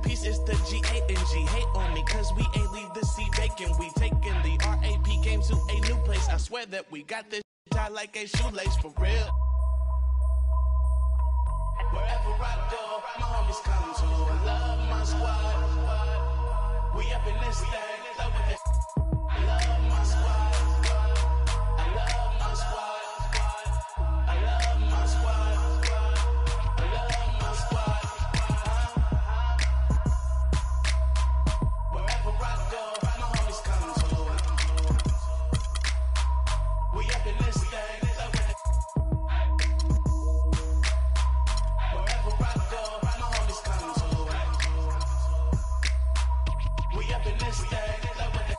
peace, it's the G-A-N-G. Hate on me, cause we ain't leave the sea vacant. We taking the RAP game to a new place. I swear that we got this tied like a shoelace for real. Wherever I go, my homies come to. I love my squad. We up in this thing, love with it. I love my squad. I love my squad. I love my squad. I love my squad. Wherever I go, my homies come to. We up in this thing, love with it. Wherever I go, my homies come to. We up in this thing, love with it.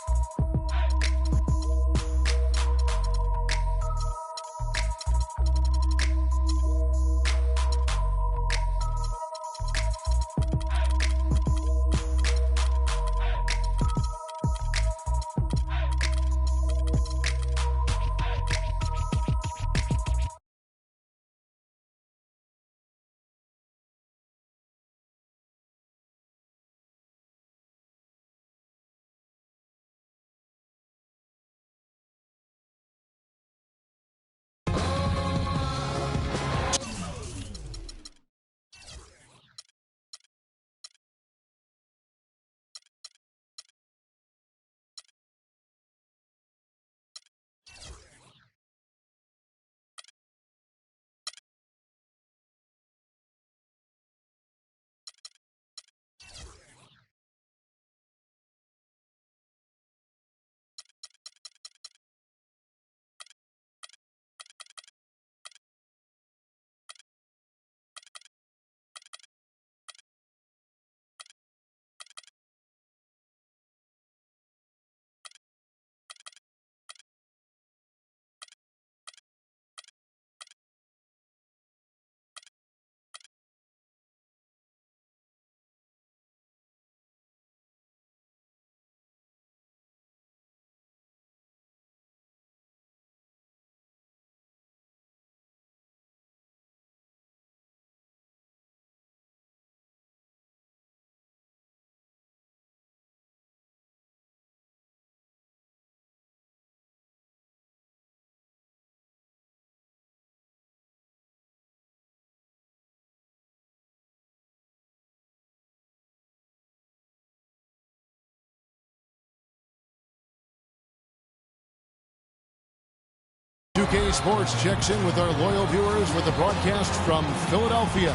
UK Sports checks in with our loyal viewers with a broadcast from Philadelphia.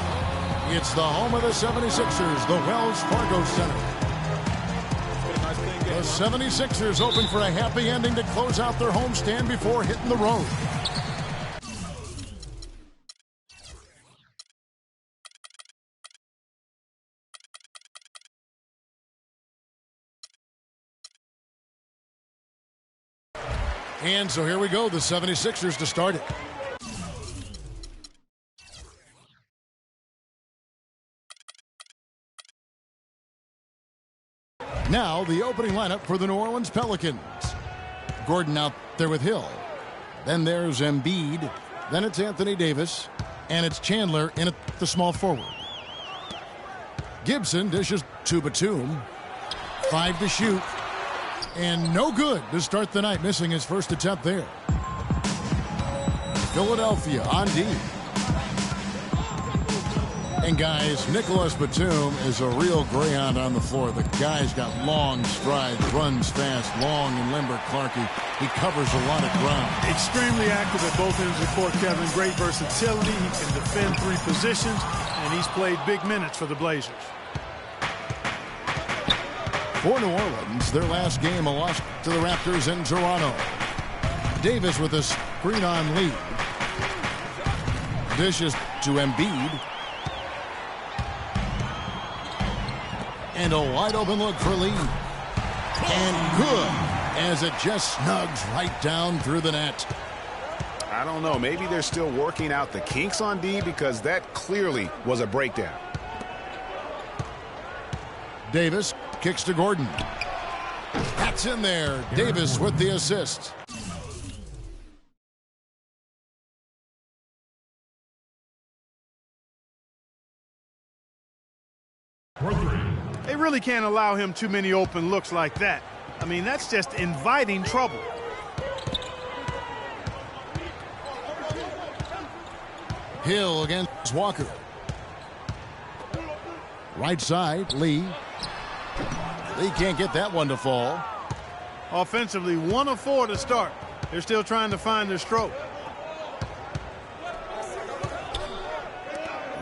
It's the home of the 76ers, the Wells Fargo Center. The 76ers open for a happy ending to close out their homestand before hitting the road. And so here we go, the 76ers to start it. Now the opening lineup for the New Orleans Pelicans. Gordon out there with Hill. Then there's Embiid. Then it's Anthony Davis. And it's Chandler in at the small forward. Gibson dishes to Batum. 5 to shoot. And no good to start the night, missing his first attempt there. Philadelphia on D. And guys, Nicholas Batum is a real greyhound on the floor. The guy's got long strides, runs fast, long and limber. Clarkie, he covers a lot of ground. Extremely active at both ends of the court, Kevin. Great versatility. He can defend 3 positions, and he's played big minutes for the Blazers. For New Orleans, their last game, a loss to the Raptors in Toronto. Davis with a screen-on lead. Dishes to Embiid. And a wide-open look for Lee. And good, as it just snugs right down through the net. I don't know. Maybe they're still working out the kinks on D, because that clearly was a breakdown. Davis kicks to Gordon. That's in there. Davis with the assist. For 3, They really can't allow him too many open looks like that. I mean, that's just inviting trouble. Hill against Walker. Right side, Lee. Lee can't get that one to fall. Offensively, 1 of 4 to start. They're still trying to find their stroke.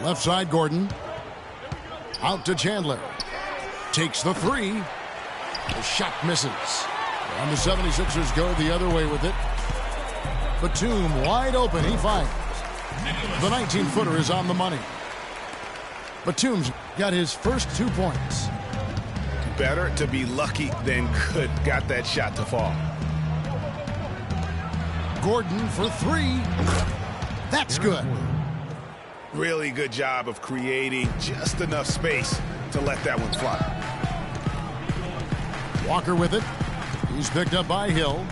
Left side, Gordon. Out to Chandler. Takes the 3. The shot misses. And the 76ers go the other way with it. Batum wide open. He finds. The 19-footer is on the money. Batum's got his first 2 points. Better to be lucky than good. Got that shot to fall. Gordon for 3. That's good. Really good job of creating just enough space to let that one fly. Walker with it. He's picked up by Hill.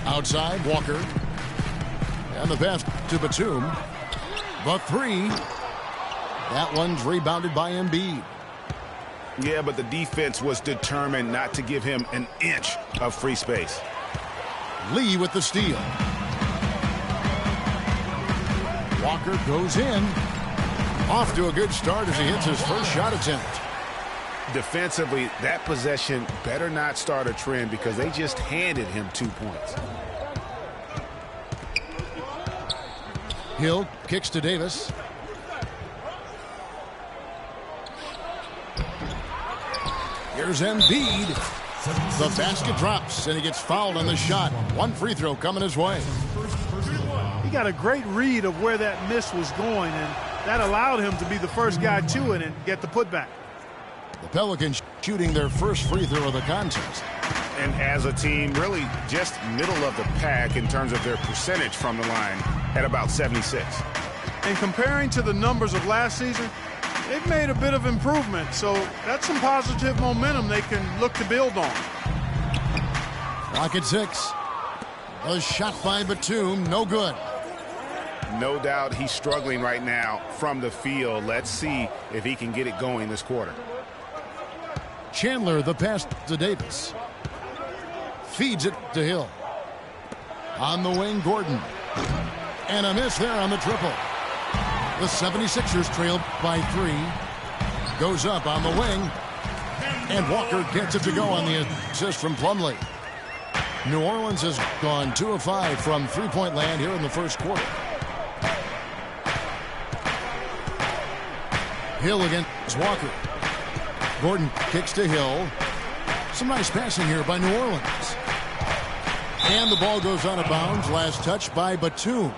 Outside, Walker. And the pass to Batum. The 3. That one's rebounded by Embiid. Yeah, but the defense was determined not to give him an inch of free space. Lee with the steal. Walker goes in. Off to a good start as he hits his first shot attempt. Defensively, that possession better not start a trend because they just handed him 2 points. Hill kicks to Davis. Here's Embiid. The basket drops, and he gets fouled on the shot. 1 free throw coming his way. He got a great read of where that miss was going, and that allowed him to be the first guy to it and get the putback. The Pelicans shooting their first free throw of the contest. And as a team, really just middle of the pack in terms of their percentage from the line at about 76. And comparing to the numbers of last season, they've made a bit of improvement, so that's some positive momentum they can look to build on. Clock at 6. A shot by Batum, no good. No doubt he's struggling right now from the field. Let's see if he can get it going this quarter. Chandler, the pass to Davis. Feeds it to Hill. On the wing, Gordon. And a miss there on the triple. The 76ers trail by 3. Goes up on the wing. And Walker gets it to go on the assist from Plumlee. New Orleans has gone 2 of 5 from three-point land here in the first quarter. Hill against Walker. Gordon kicks to Hill. Some nice passing here by New Orleans. And the ball goes out of bounds. Last touch by Batum.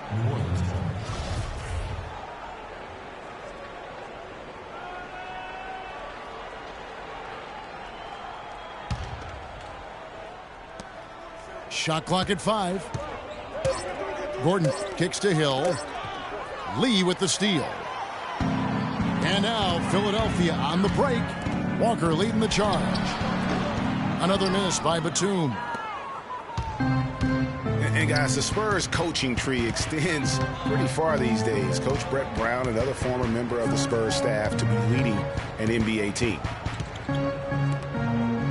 Shot clock at 5. Gordon kicks to Hill. Lee with the steal. And now Philadelphia on the break. Walker leading the charge. Another miss by Batum. And guys, the Spurs coaching tree extends pretty far these days. Coach Brett Brown, another former member of the Spurs staff, to be leading an NBA team.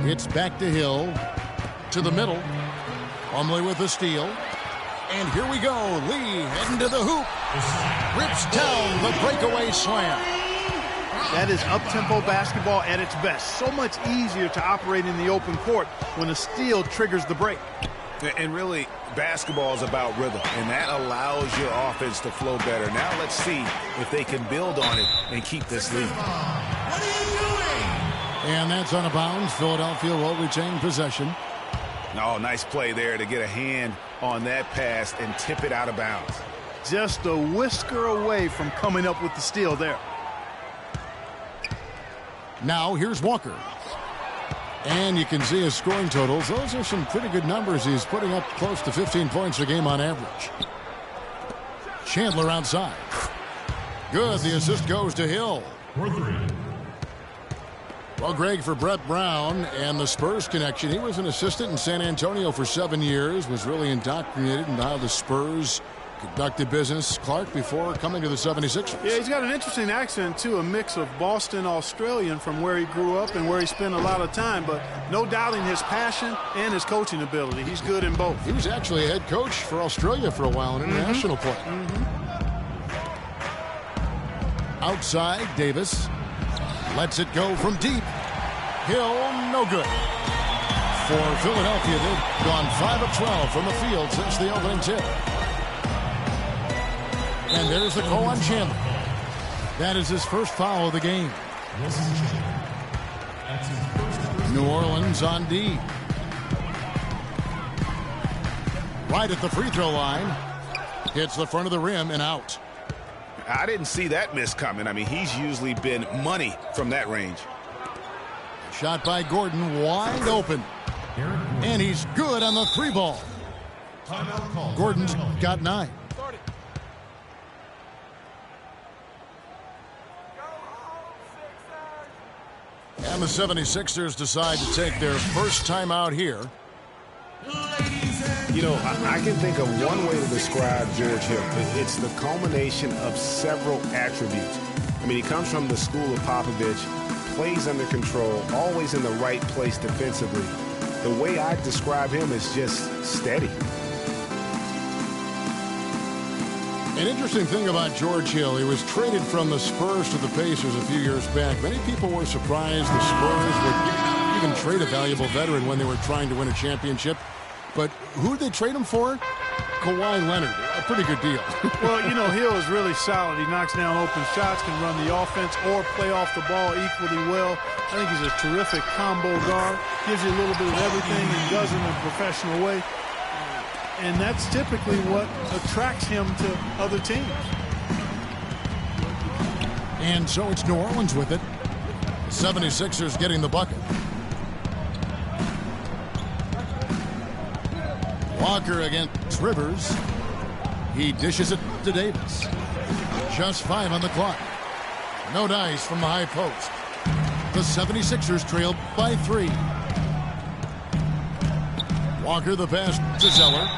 It's back to Hill. To the middle. Plumlee with the steal. And here we go. Lee heading to the hoop. Rips down the breakaway slam. That is up-tempo basketball at its best. So much easier to operate in the open court when a steal triggers the break. And really, basketball is about rhythm, and that allows your offense to flow better. Now let's see if they can build on it and keep this lead. What are you doing? And that's out of bounds. Philadelphia will retain possession. Oh, nice play there to get a hand on that pass and tip it out of bounds. Just a whisker away from coming up with the steal there. Now here's Walker. And you can see his scoring totals. Those are some pretty good numbers. He's putting up close to 15 points a game on average. Chandler outside. Good. The assist goes to Hill. Well, Greg, for Brett Brown and the Spurs connection, he was an assistant in San Antonio for 7 years, was really indoctrinated into how the Spurs Conducted business, Clark, before coming to the 76ers. Yeah, he's got an interesting accent, too, a mix of Boston Australian from where he grew up and where he spent a lot of time, but no doubting his passion and his coaching ability. He's good in both. He was actually a head coach for Australia for a while in international play. Outside, Davis lets it go from deep. Hill, no good. For Philadelphia, they've gone 5 of 12 from the field since the opening tip. And there's the call on Chandler. That is his first foul of the game. New Orleans on D. Right at the free throw line. Hits the front of the rim and out. I didn't see that miss coming. I mean, he's usually been money from that range. Shot by Gordon, wide open. And he's good on the 3 ball. Gordon's got 9. And the 76ers decide to take their first time out here. You know, I can think of one way to describe George Hill. It's the culmination of several attributes. I mean, he comes from the school of Popovich, plays under control, always in the right place defensively. The way I describe him is just steady. An interesting thing about George Hill, he was traded from the Spurs to the Pacers a few years back. Many people were surprised the Spurs would even trade a valuable veteran when they were trying to win a championship. But who did they trade him for? Kawhi Leonard. A pretty good deal. Well, you know, Hill is really solid. He knocks down open shots, can run the offense or play off the ball equally well. I think he's a terrific combo guard. Gives you a little bit of everything and does it in a professional way. And that's typically what attracts him to other teams. And so it's New Orleans with it. The 76ers getting the bucket. Walker against Rivers. He dishes it to Davis. Just 5 on the clock. No dice from the high post. The 76ers trail by 3. Walker the pass to Zeller.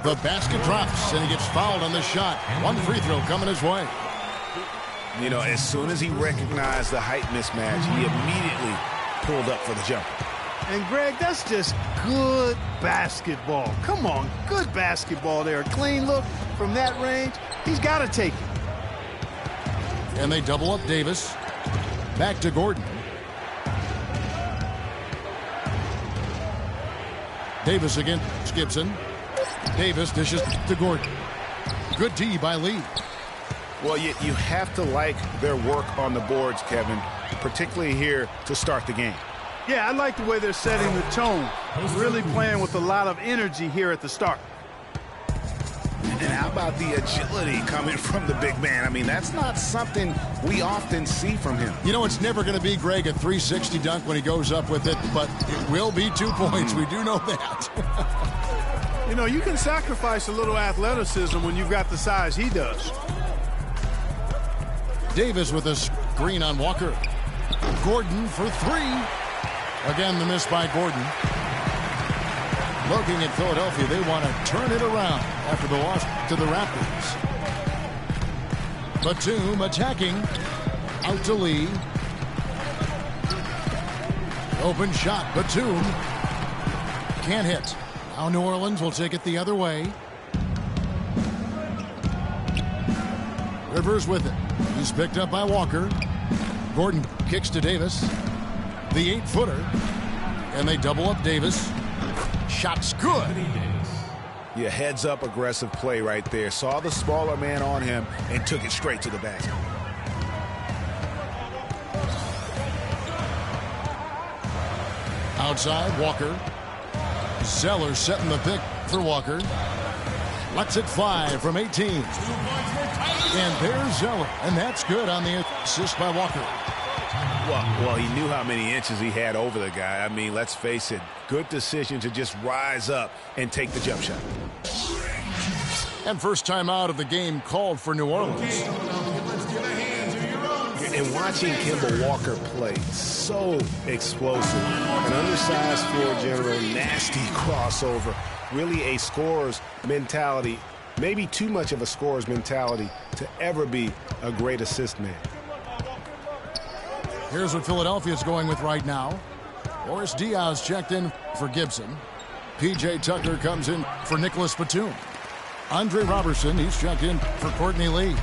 The basket drops, and he gets fouled on the shot. One free throw coming his way. You know, as soon as he recognized the height mismatch, he immediately pulled up for the jumper. And, Greg, that's just good basketball. Come on, good basketball there. Clean look from that range. He's got to take it. And they double up Davis. Back to Gordon. Davis against Gibson. Davis dishes to Gordon. Good D by Lee. Well, you have to like their work on the boards, Kevin, particularly here to start the game. Yeah, I like the way they're setting the tone. Really playing with a lot of energy here at the start. And how about the agility coming from the big man? I mean, that's not something we often see from him. You know, it's never going to be, Greg, a 360 dunk when he goes up with it, but it will be 2 points. We do know that. You know, you can sacrifice a little athleticism when you've got the size he does. Davis with a screen on Walker. Gordon for 3. Again, the miss by Gordon. Looking at Philadelphia, they want to turn it around after the loss to the Raptors. Batum attacking. Out to Lee. Open shot. Batum. Can't hit. Now New Orleans will take it the other way. Rivers with it. He's picked up by Walker. Gordon kicks to Davis. The 8-footer. And they double up Davis. Shot's good. Yeah, heads up aggressive play right there. Saw the smaller man on him and took it straight to the basket. Outside, Walker. Zeller setting the pick for Walker. Lets it fly from 18. And there's Zeller. And that's good on the assist by Walker. Well, he knew how many inches he had over the guy. I mean, let's face it, good decision to just rise up and take the jump shot. And first time out of the game called for New Orleans. And why watching Kemba Walker play, so explosive. An undersized floor general, nasty crossover. Really a scorer's mentality, maybe too much of a scorer's mentality to ever be a great assist man. Here's what Philadelphia's going with right now. Boris Diaz checked in for Gibson. P.J. Tucker comes in for Nicholas Batum. Andre Robertson, he's checked in for Courtney Lee.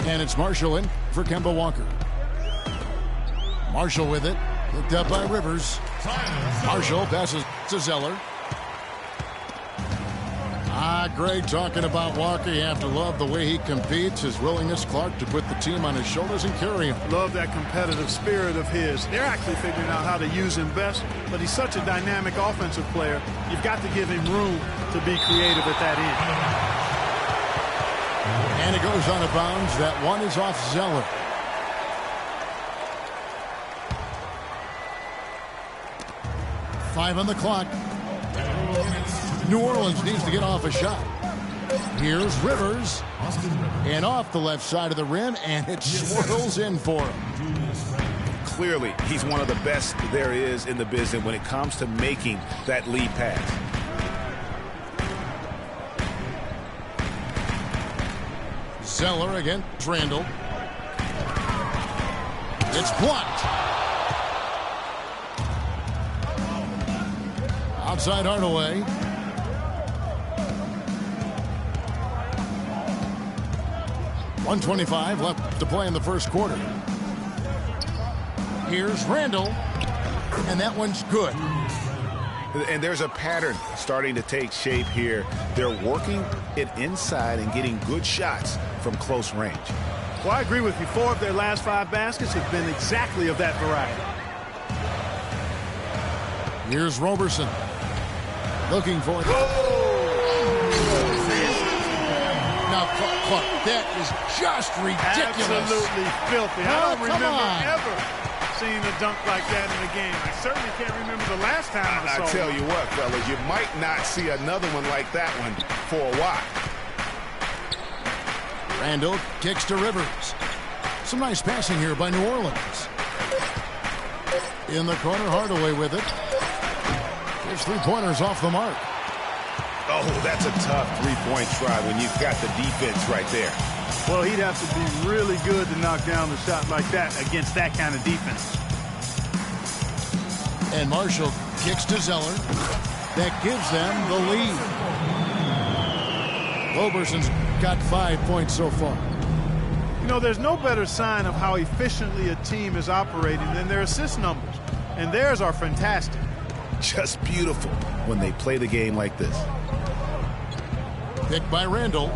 And it's Marshall in for Kemba Walker. Marshall with it. Picked up by Rivers. Marshall passes to Zeller. Great talking about Walker. You have to love the way he competes, his willingness, Clark, to put the team on his shoulders and carry him. Love that competitive spirit of his. They're actually figuring out how to use him best, but he's such a dynamic offensive player. You've got to give him room to be creative at that end. And it goes out of bounds. That one is off Zeller. Five on the clock. New Orleans needs to get off a shot. Here's Rivers. And off the left side of the rim, and it swirls in for him. Clearly, he's one of the best there is in the business when it comes to making that lead pass. Zeller against Randall. It's blocked. Outside Hardaway. .125 left to play in the first quarter. Here's Randall. And that one's good. And there's a pattern starting to take shape here. They're working it inside and getting good shots from close range. Well, I agree with you. 4 of their last 5 baskets have been exactly of that variety. Here's Roberson. Looking for it. Now, Clark, that is just ridiculous. Absolutely filthy. I don't remember ever seeing a dunk like that in a game. I certainly can't remember the last time I saw it. I tell you what, fellas, you might not see another one like that one for a while. Randall kicks to Rivers. Some nice passing here by New Orleans. In the corner, Hardaway with it. His three-pointers off the mark. Oh, that's a tough three-point try when you've got the defense right there. Well, he'd have to be really good to knock down the shot like that against that kind of defense. And Marshall kicks to Zeller. That gives them the lead. Roberson's got 5 points so far. You know, there's no better sign of how efficiently a team is operating than their assist numbers. And theirs are fantastic. Just beautiful when they play the game like this. Picked by Randall.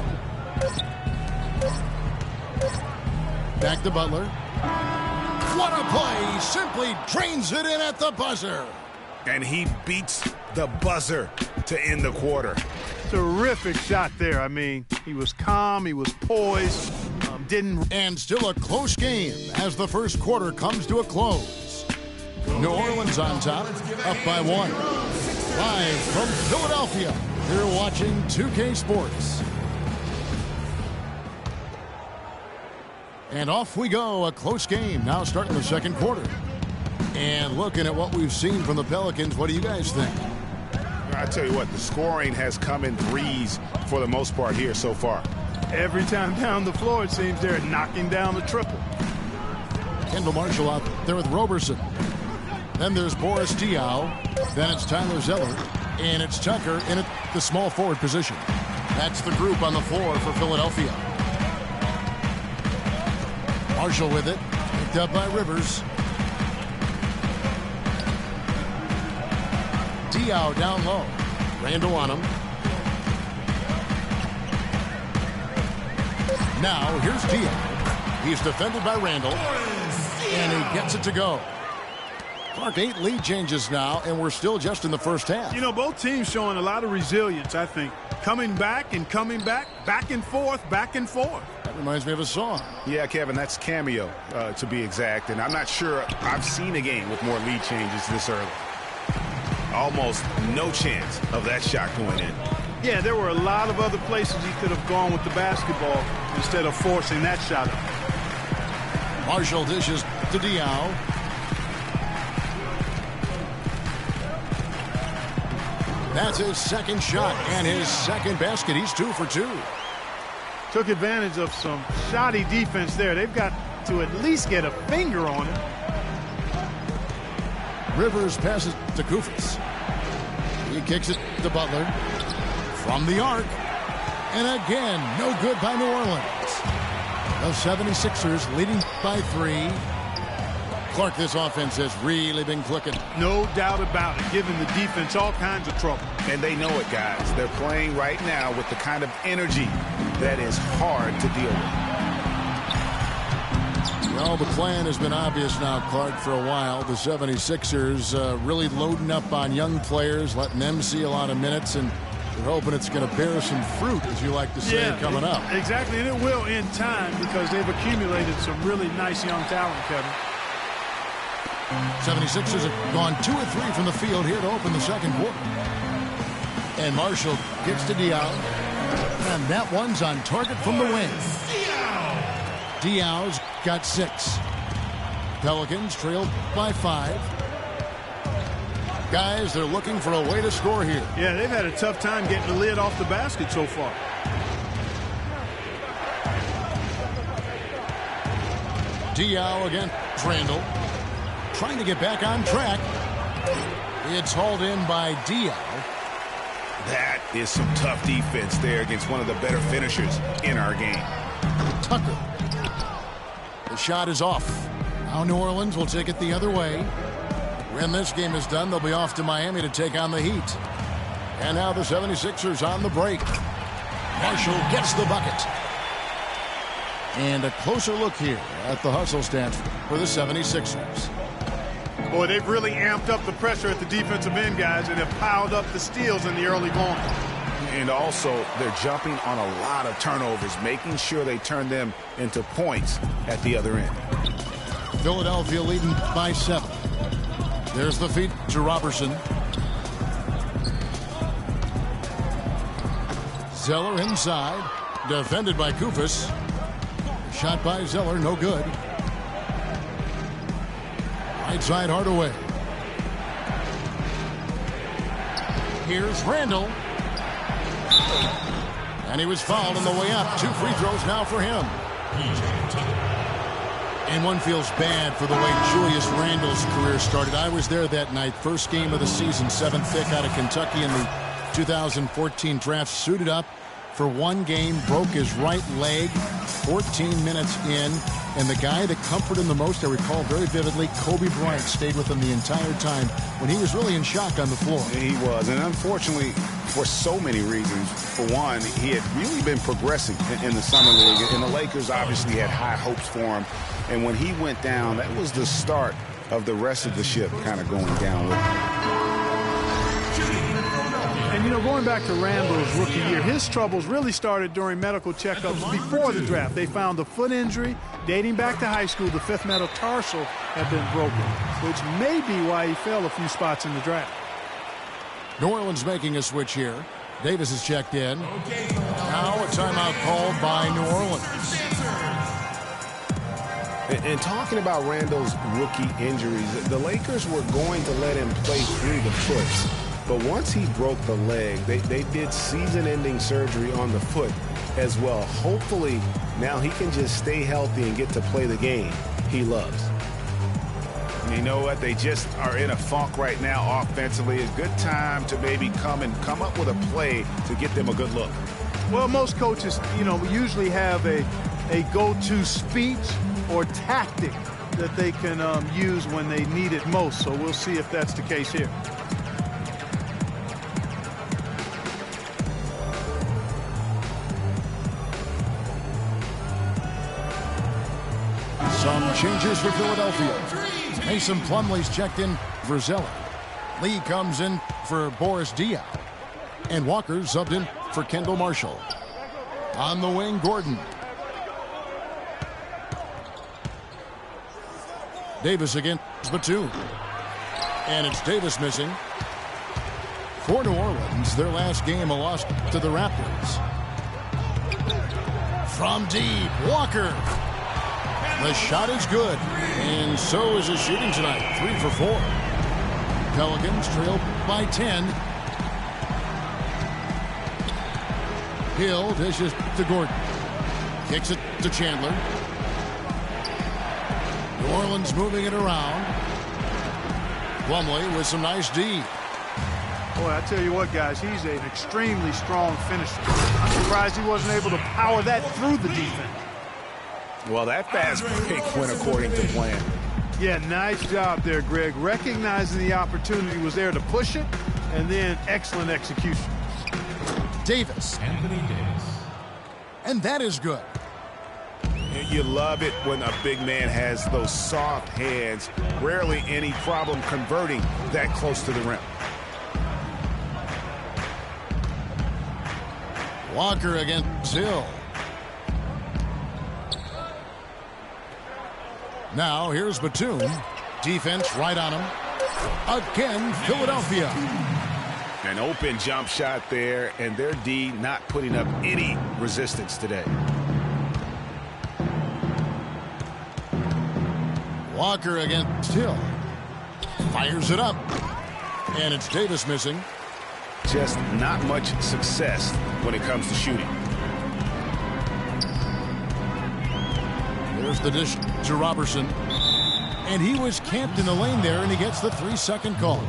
Back to Butler. What a play! Simply drains it in at the buzzer. And he beats the buzzer to end the quarter. Terrific shot there. I mean, he was calm, he was poised, didn't... And still a close game as the first quarter comes to a close. New Orleans on top, up by 1. Live from Philadelphia, you're watching 2K Sports. And off we go, a close game now starting the second quarter. And looking at what we've seen from the Pelicans, what do you guys think? I tell you what, the scoring has come in threes for the most part here so far. Every time down the floor, it seems they're knocking down the triple. Kendall Marshall out there with Roberson. Then there's Boris Diaw. Then it's Tyler Zeller. And it's Tucker in the small forward position. That's the group on the floor for Philadelphia. Marshall with it. Picked up by Rivers. Diaw down low. Randall on him. Now here's Diaw. He's defended by Randall. And he gets it to go. Clark, 8 lead changes now, and we're still just in the first half. You know, both teams showing a lot of resilience, I think. Coming back and coming back, back and forth, back and forth. That reminds me of a song. Yeah, Kevin, that's Cameo, to be exact. And I'm not sure I've seen a game with more lead changes this early. Almost no chance of that shot going in. Yeah, there were a lot of other places he could have gone with the basketball instead of forcing that shot up. Marshall dishes to Diao. That's his second shot and his second basket. He's 2 for 2. Took advantage of some shoddy defense there. They've got to at least get a finger on him. Rivers passes to Koufos. He kicks it to Butler. From the arc. And again, no good by New Orleans. The 76ers leading by 3. Clark, this offense has really been clicking. No doubt about it, giving the defense all kinds of trouble. And they know it, guys. They're playing right now with the kind of energy that is hard to deal with. Well, the plan has been obvious now, Clark, for a while. The 76ers really loading up on young players, letting them see a lot of minutes, and we're hoping it's going to bear some fruit, as you like to say, coming up. Exactly, and it will in time because they've accumulated some really nice young talent, Kevin. 76ers have gone 2 of 3 from the field here to open the second quarter. And Marshall gets to Diao. And that one's on target from the wing. Diao's got 6. Pelicans trailed by 5. Guys, they're looking for a way to score here. Yeah, they've had a tough time getting the lid off the basket so far. Diao again. Randall trying to get back on track. It's hauled in by Diao. That is some tough defense there against one of the better finishers in our game. Tucker. The shot is off. Now New Orleans will take it the other way. When this game is done, they'll be off to Miami to take on the Heat. And now the 76ers on the break. Marshall gets the bucket. And a closer look here at the hustle stats for the 76ers. Boy, they've really amped up the pressure at the defensive end, guys, and have piled up the steals in the early going. And also, they're jumping on a lot of turnovers, making sure they turn them into points at the other end. Philadelphia leading by 7. There's the feed to Robertson. Zeller inside. Defended by Koufos. Shot by Zeller, no good. Right side Hardaway. Here's Randall. And he was fouled on the way up. 2 free throws now for him. And one feels bad for the way Julius Randle's career started. I was there that night. First game of the season, 7th pick out of Kentucky in the 2014 draft. Suited up for one game, broke his right leg 14 minutes in. And the guy that comforted him the most, I recall very vividly, Kobe Bryant stayed with him the entire time when he was really in shock on the floor. He was, and unfortunately, for so many reasons. For one, he had really been progressing in the summer league, and the Lakers obviously had high hopes for him. And when he went down, that was the start of the rest of the ship kind of going down with him. And, you know, going back to Randall's rookie year, his troubles really started during medical checkups before the draft. They found a foot injury dating back to high school. The 5th metatarsal had been broken, which may be why he fell a few spots in the draft. New Orleans making a switch here. Davis is checked in. Now a timeout called by New Orleans. And talking about Randall's rookie injuries, the Lakers were going to let him play through the foot. But once he broke the leg, they did season-ending surgery on the foot as well. Hopefully, now he can just stay healthy and get to play the game he loves. And you know what? They just are in a funk right now offensively. A good time to maybe come up with a play to get them a good look. Well, most coaches, you know, usually have a go-to speech or tactic that they can use when they need it most. So we'll see if that's the case here. Some changes for Philadelphia. Mason Plumlee's checked in for Zeller. Lee comes in for Boris Diaw. And Walker subbed in for Kendall Marshall. On the wing, Gordon. Davis against Batum. And it's Davis missing. For New Orleans, their last game a loss to the Raptors. From deep, Walker. The shot is good, and so is his shooting tonight. 3 for 4. Pelicans trail by 10. Hill dishes to Gordon. Kicks it to Chandler. New Orleans moving it around. Plumlee with some nice D. Boy, I tell you what, guys, he's an extremely strong finisher. I'm surprised he wasn't able to power that through the defense. Well, that fast break went according to plan. Yeah, nice job there, Greg. Recognizing the opportunity was there to push it, and then excellent execution. Davis. Anthony Davis. And that is good. You love it when a big man has those soft hands. Rarely any problem converting that close to the rim. Walker against Hill. Now here's Batum. Defense right on him. Again, Philadelphia. An open jump shot there, and their D not putting up any resistance today. Walker against Hill. Fires it up. And it's Davis missing. Just not much success when it comes to shooting. There's the dish to Robertson. And he was camped in the lane there, and he gets the 3-second call.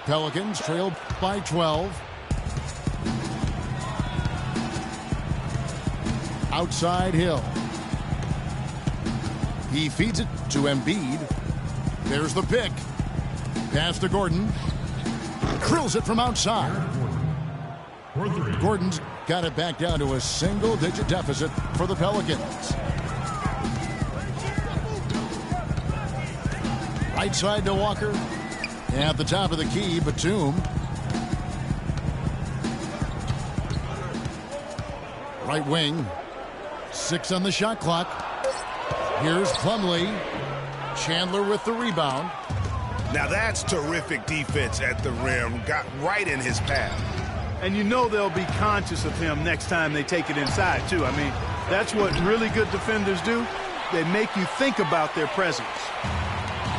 Pelicans trail by 12. Outside Hill. He feeds it to Embiid. There's the pick. Pass to Gordon. Drills it from outside. Gordon's got it back down to a single-digit deficit for the Pelicans. Right side to Walker. At the top of the key, Batum. Right wing. 6 on the shot clock. Here's Plumlee. Chandler with the rebound. Now that's terrific defense at the rim. Got right in his path. And you know they'll be conscious of him next time they take it inside, too. I mean, that's what really good defenders do. They make you think about their presence.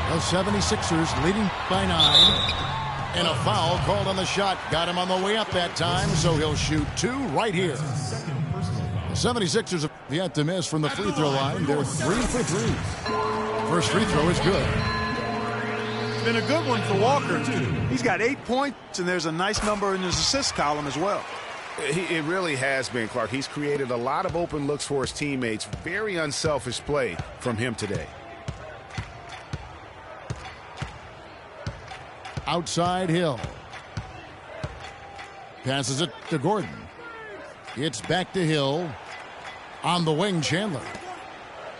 The 76ers leading by 9. And a foul called on the shot. Got him on the way up that time, so he'll shoot 2 right here. The 76ers have yet to miss from the free throw line. They're 3 for 3. First free throw is good. It's been a good one for Walker. He's got 8 points, and there's a nice number in his assist column as well. It really has been, Clark. He's created a lot of open looks for his teammates. Very unselfish play from him today. Outside Hill. Passes it to Gordon. It's back to Hill. On the wing, Chandler.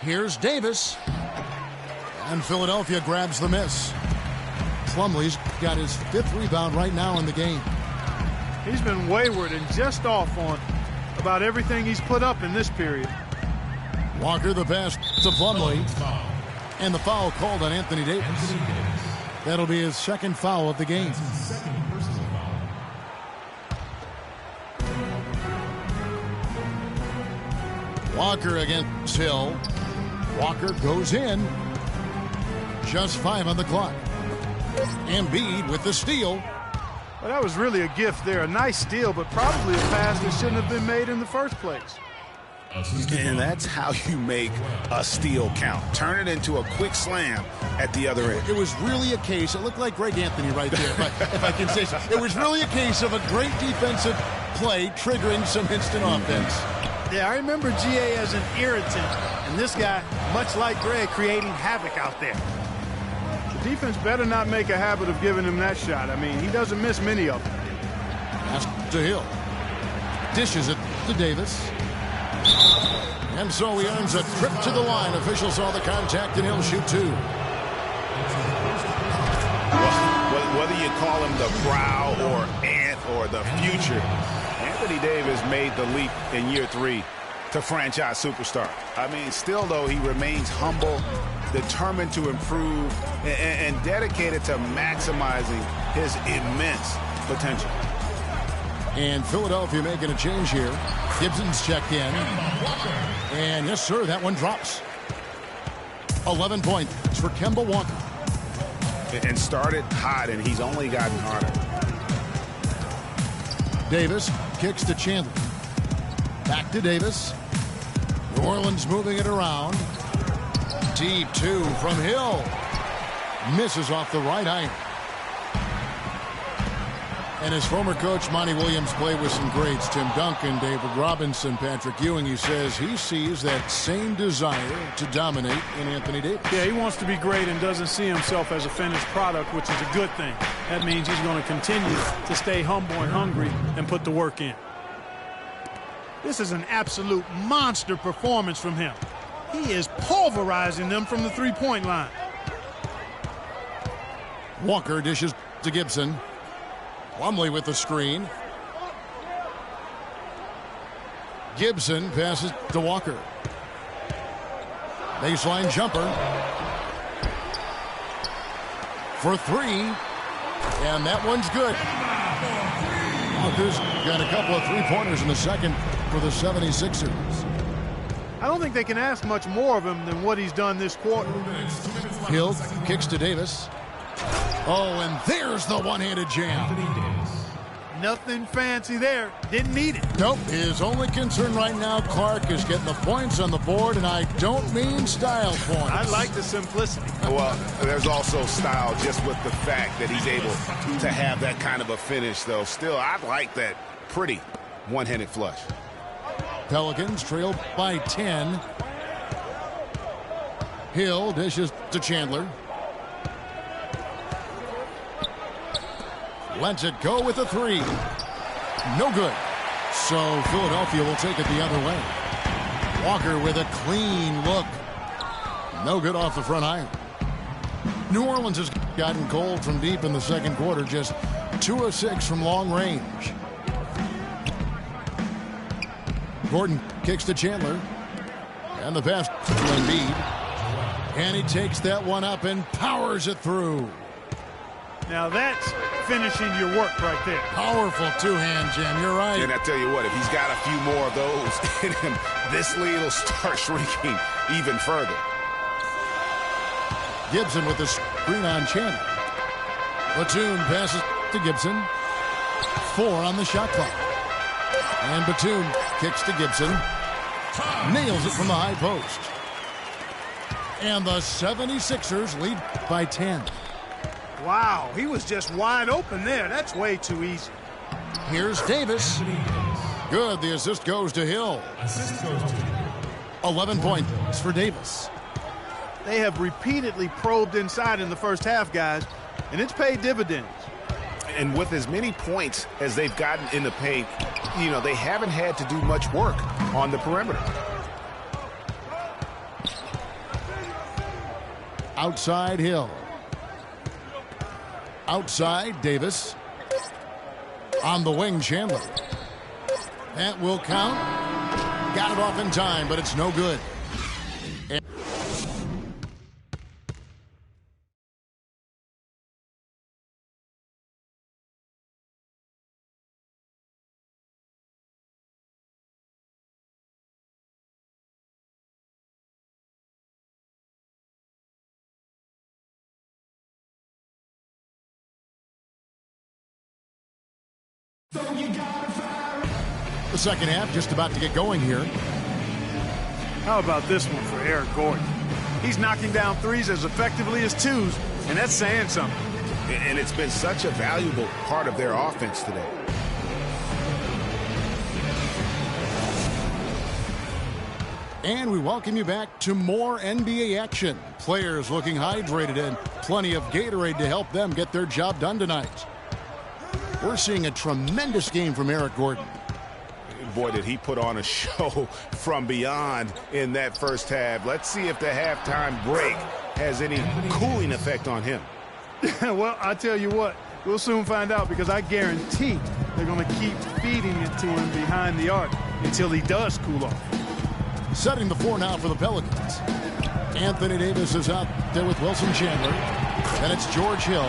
Here's Davis. And Philadelphia grabs the miss. Plumlee's got his 5th rebound right now in the game. He's been wayward and just off on about everything he's put up in this period. Walker the pass to Plumlee. And the foul called on Anthony Davis. That'll be his 2nd foul of the game. Walker against Hill. Walker goes in. Just 5 on the clock. Embiid with the steal. Well, that was really a gift there. A nice steal, but probably a pass that shouldn't have been made in the first place. And that's how you make a steal count. Turn it into a quick slam at the other end. It was really a case, it looked like Greg Anthony right there, if I can say so. It was really a case of a great defensive play triggering some instant offense. Yeah, I remember GA as an irritant, and this guy, much like Greg, creating havoc out there. The defense better not make a habit of giving him that shot. I mean, he doesn't miss many of them. Pass to Hill. Dishes it to Davis. And so he earns a trip to the line. Officials saw the contact, and he'll shoot 2. Whether you call him the brow or ant or the future, Anthony Davis made the leap in year 3 to franchise superstar. I mean, still, though, he remains humble, determined to improve, and dedicated to maximizing his immense potential. And Philadelphia making a change here. Gibson's checked in. And yes, sir, that one drops. 11 points for Kemba Walker. And started hot, and he's only gotten harder. Davis kicks to Chandler. Back to Davis. New Orleans moving it around. Deep two from Hill. Misses off the right iron. And his former coach, Monty Williams, played with some greats. Tim Duncan, David Robinson, Patrick Ewing. He says he sees that same desire to dominate in Anthony Davis. Yeah, he wants to be great and doesn't see himself as a finished product, which is a good thing. That means he's going to continue to stay humble and hungry and put the work in. This is an absolute monster performance from him. He is pulverizing them from the three-point line. Walker dishes to Gibson. Plumlee with the screen. Gibson passes to Walker. Baseline jumper. For three. And that one's good. Walker's got a couple of three-pointers in the second for the 76ers. I don't think they can ask much more of him than what he's done this quarter. Hill kicks to Davis. Oh, and there's the one-handed jam. Nothing fancy there. Didn't need it. Nope. His only concern right now, Clark, is getting the points on the board, and I don't mean style points. I like the simplicity. Well, there's also style just with the fact that he's able to have that kind of a finish, though. Still, I like that pretty one-handed flush. Pelicans trail by 10. Hill dishes to Chandler. Lets it go with a three. No good. So Philadelphia will take it the other way. Walker with a clean look. No good off the front iron. New Orleans has gotten cold from deep in the second quarter. Just 2 of 6 from long range. Gordon kicks to Chandler. And the pass to Embiid. And he takes that one up and powers it through. Now that's finishing your work right there. Powerful two-hand jam. You're right. And I tell you what, if he's got a few more of those in him, this lead will start shrinking even further. Gibson with the screen on Chandler. Batum passes to Gibson. 4 on the shot clock. And Batum kicks to Gibson. Nails it from the high post. And the 76ers lead by 10. Wow, he was just wide open there. That's way too easy. Here's Davis. Good. The assist goes to Hill. 11 points for Davis. They have repeatedly probed inside in the first half, guys, and it's paid dividends. And with as many points as they've gotten in the paint, you know, they haven't had to do much work on the perimeter. Outside Hill. Outside Davis. On the wing, Chandler. That will count. Got it off in time, but it's no good. The second half just about to get going here. How about this one for Eric Gordon? He's knocking down threes as effectively as twos, and that's saying something. And it's been such a valuable part of their offense today. And we welcome you back to more NBA action. Players looking hydrated and plenty of Gatorade to help them get their job done tonight. We're seeing a tremendous game from Eric Gordon. Boy, did he put on a show from beyond in that first half. Let's see if the halftime break has any cooling effect on him. Well, I tell you what, we'll soon find out, because I guarantee they're going to keep feeding it to him behind the arc until he does cool off. Setting the floor now for the Pelicans. Anthony Davis is out there with Wilson Chandler. Then it's George Hill.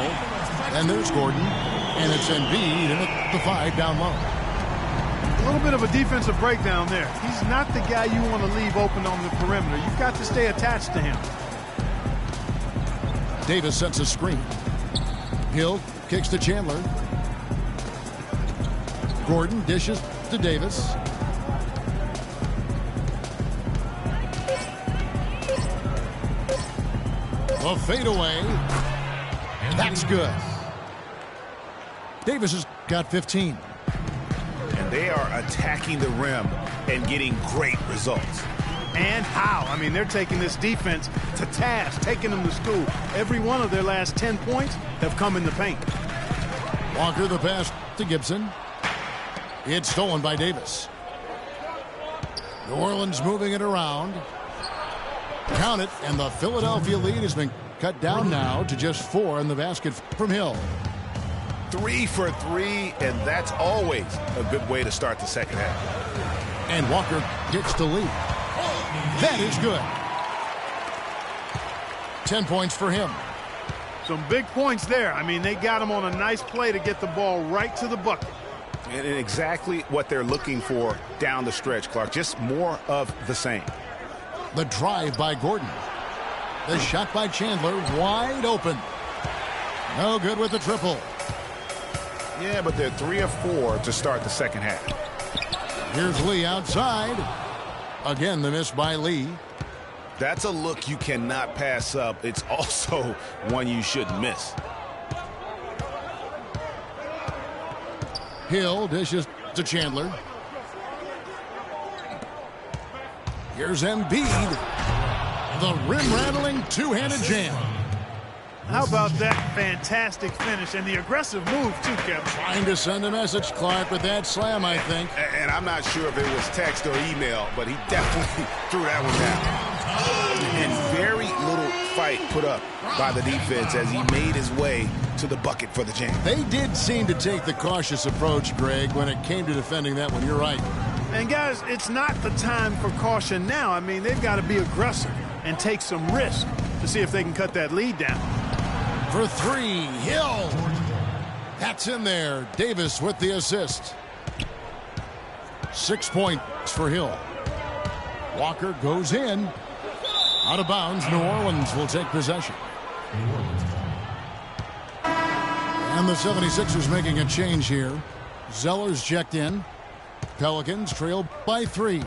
And there's Gordon. And it's Embiid in at the 5 down low. little bit of a defensive breakdown there. He's not the guy you want to leave open on the perimeter. You've got to stay attached to him. Davis sets a screen. Hill kicks to Chandler. Gordon dishes to Davis. A fadeaway. That's good. Davis has got 15. And they are attacking the rim and getting great results. And how? I mean, they're taking this defense to task, taking them to school. Every one of their last 10 points have come in the paint. Walker the pass to Gibson. It's stolen by Davis. New Orleans moving it around. Count it, and the Philadelphia lead has been cut down now to just 4 in the basket from Hill. 3 for 3, and that's always a good way to start the second half. And Walker gets the lead. That is good. 10 points for him. Some big points there. I mean, they got him on a nice play to get the ball right to the bucket. And exactly what they're looking for down the stretch, Clark. Just more of the same. The drive by Gordon. The shot by Chandler, wide open. No good with the triple. Yeah, but they're 3 of 4 to start the second half. Here's Lee outside. Again, the miss by Lee. That's a look you cannot pass up. It's also one you shouldn't miss. Hill dishes to Chandler. Here's Embiid. The rim-rattling two-handed jam. How about that fantastic finish and the aggressive move, too, Kevin? Trying to send a message, Clark, with that slam, I think. And I'm not sure if it was text or email, but he definitely threw that one down. And very little fight put up by the defense as he made his way to the bucket for the jam. They did seem to take the cautious approach, Greg, when it came to defending that one. You're right. And, guys, it's not the time for caution now. I mean, they've got to be aggressive and take some risk to see if they can cut that lead down. For 3, Hill. That's in there. Davis with the assist. 6 points for Hill. Walker goes in. Out of bounds. New Orleans will take possession. And the 76ers making a change here. Zeller's checked in. Pelicans trail by 3.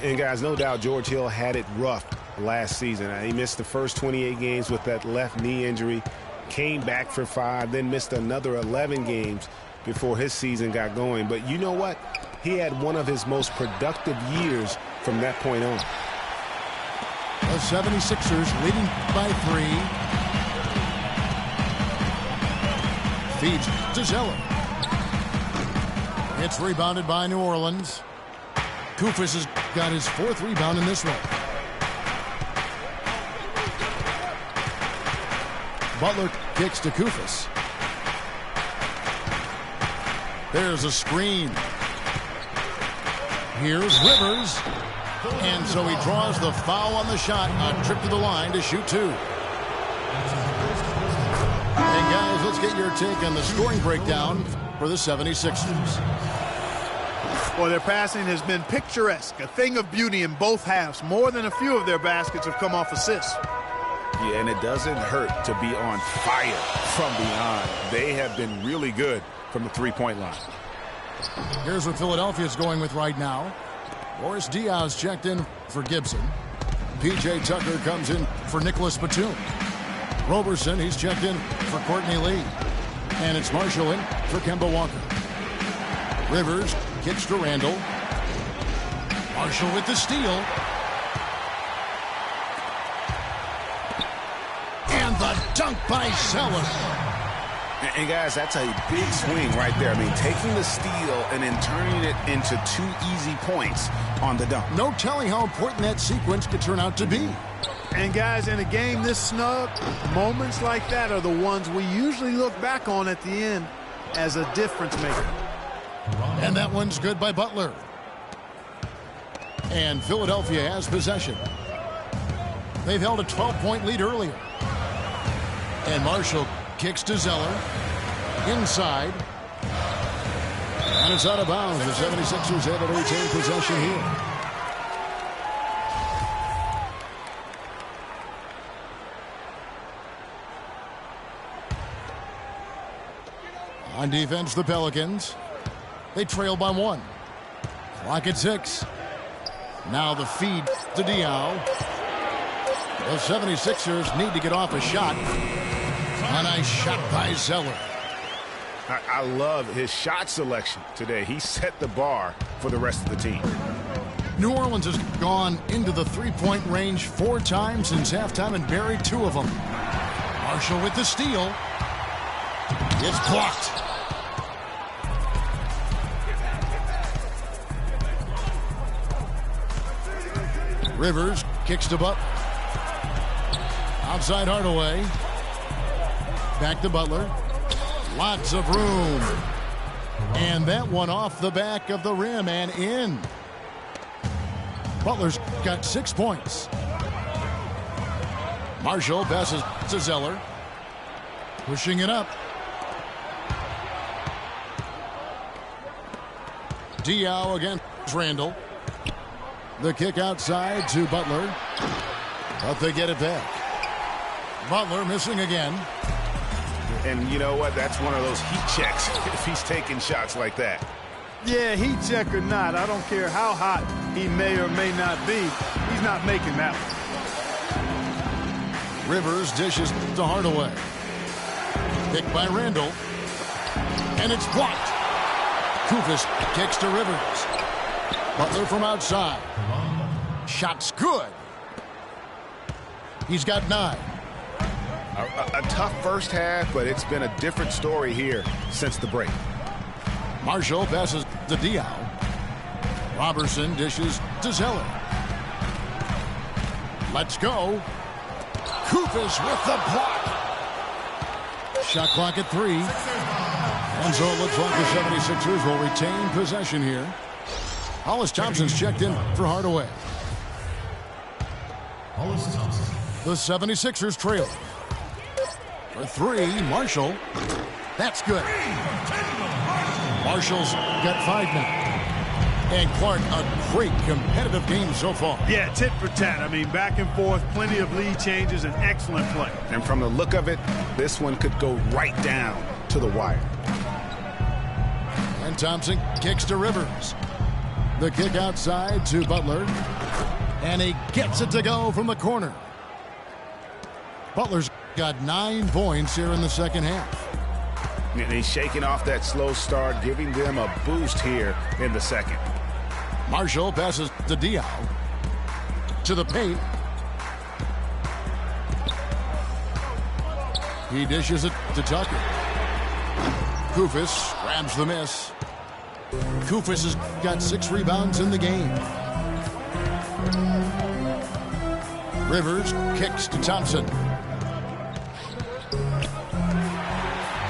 And, guys, no doubt George Hill had it rough last season. He missed the first 28 games with that left knee injury, came back for 5, then missed another 11 games before his season got going. But you know what? He had one of his most productive years from that point on. The 76ers leading by 3. Feeds to Zeller. It's rebounded by New Orleans. Kufis has got his 4th rebound in this one. Butler kicks to Kufis. There's a screen. Here's Rivers. And so he draws the foul on the shot. A trip to the line to shoot 2. And guys, let's get your take on the scoring breakdown for the 76ers. Well, their passing has been picturesque, a thing of beauty in both halves. More than a few of their baskets have come off assists. Yeah, and it doesn't hurt to be on fire from beyond. They have been really good from the three-point line. Here's what Philadelphia's going with right now. Boris Diaz checked in for Gibson. P.J. Tucker comes in for Nicholas Batum. Roberson, he's checked in for Courtney Lee. And it's Marshall in for Kemba Walker. Rivers kicks to Randall. Marshall with the steal. And the dunk by Zeller. And guys, that's a big swing right there. I mean, taking the steal and then turning it into 2 easy points on the dunk. No telling how important that sequence could turn out to be. And guys, in a game this snug, moments like that are the ones we usually look back on at the end as a difference maker. And that one's good by Butler. And Philadelphia has possession. They've held a 12-point lead earlier. And Marshall kicks to Zeller. Inside. And it's out of bounds. The 76ers able to retain possession here. On defense, the Pelicans. They trail by 1. Clock at 6. Now the feed to Diaw. The 76ers need to get off a shot. A nice shot by Zeller. I love his shot selection today. He set the bar for the rest of the team. New Orleans has gone into the three-point range 4 times since halftime and buried 2 of them. Marshall with the steal. It's blocked. Rivers kicks to Butler. Outside Hardaway. Back to Butler. Lots of room. And that one off the back of the rim and in. Butler's got 6 points. Marshall passes to Zeller. Pushing it up. Diaw against Randall. The kick outside to Butler. But they get it back. Butler missing again. And you know what? That's one of those heat checks if he's taking shots like that. Yeah, heat check or not, I don't care how hot he may or may not be. He's not making that one. Rivers dishes to Hardaway. Picked by Randall. And it's blocked. Kufis kicks to Rivers. Butler from outside. Shot's good. He's got 9. A tough first half, but it's been a different story here since the break. Marshall passes to Diaw. Robertson dishes to Zeller. Let's go. Kufis with the block. Shot clock at 3. And so it looks like the 76ers will retain possession here. Hollis Thompson's checked in for Hardaway. Hollis Thompson. The 76ers trail. For 3, Marshall. That's good. Marshall's got 5 now. And Clark, a great competitive game so far. Yeah, tit for tat. I mean, back and forth, plenty of lead changes, and excellent play. And from the look of it, this one could go right down to the wire. And Thompson kicks to Rivers. The kick outside to Butler. And he gets it to go from the corner. Butler's got 9 points here in the second half. And he's shaking off that slow start, giving them a boost here in the second. Marshall passes to Diaw. To the paint. He dishes it to Tucker. Kufis grabs the miss. Kufis has got 6 rebounds in the game. Rivers kicks to Thompson.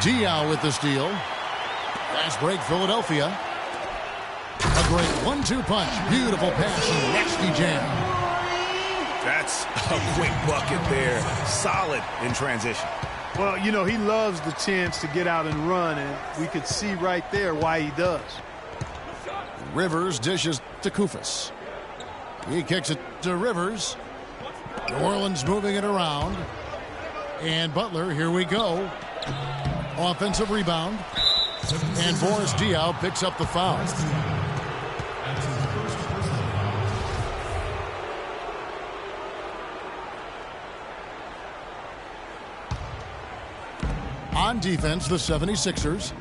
Diaw with the steal. Fast break, Philadelphia. A great 1-2 punch. Beautiful pass and nasty jam. That's a quick bucket there. Solid in transition. Well, you know, he loves the chance to get out and run, and we could see right there why he does. Rivers dishes to Kufis. He kicks it to Rivers. New Orleans moving it around. And Butler, here we go. Offensive rebound. And Boris Diaw picks up the foul. On defense, the 76ers.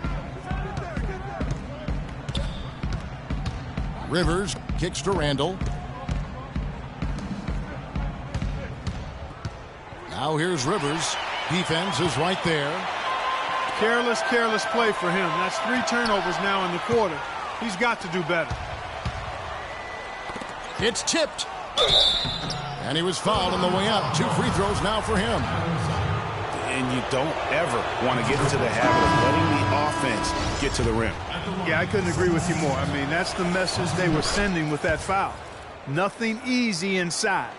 Rivers kicks to Randall. Now here's Rivers. Defense is right there. Careless play for him. That's 3 turnovers now in the quarter. He's got to do better. It's tipped. And he was fouled on the way up. 2 free throws now for him. And you don't ever want to get into the habit of letting the offense get to the rim. Yeah, I couldn't agree with you more. I mean, that's the message they were sending with that foul. Nothing easy inside.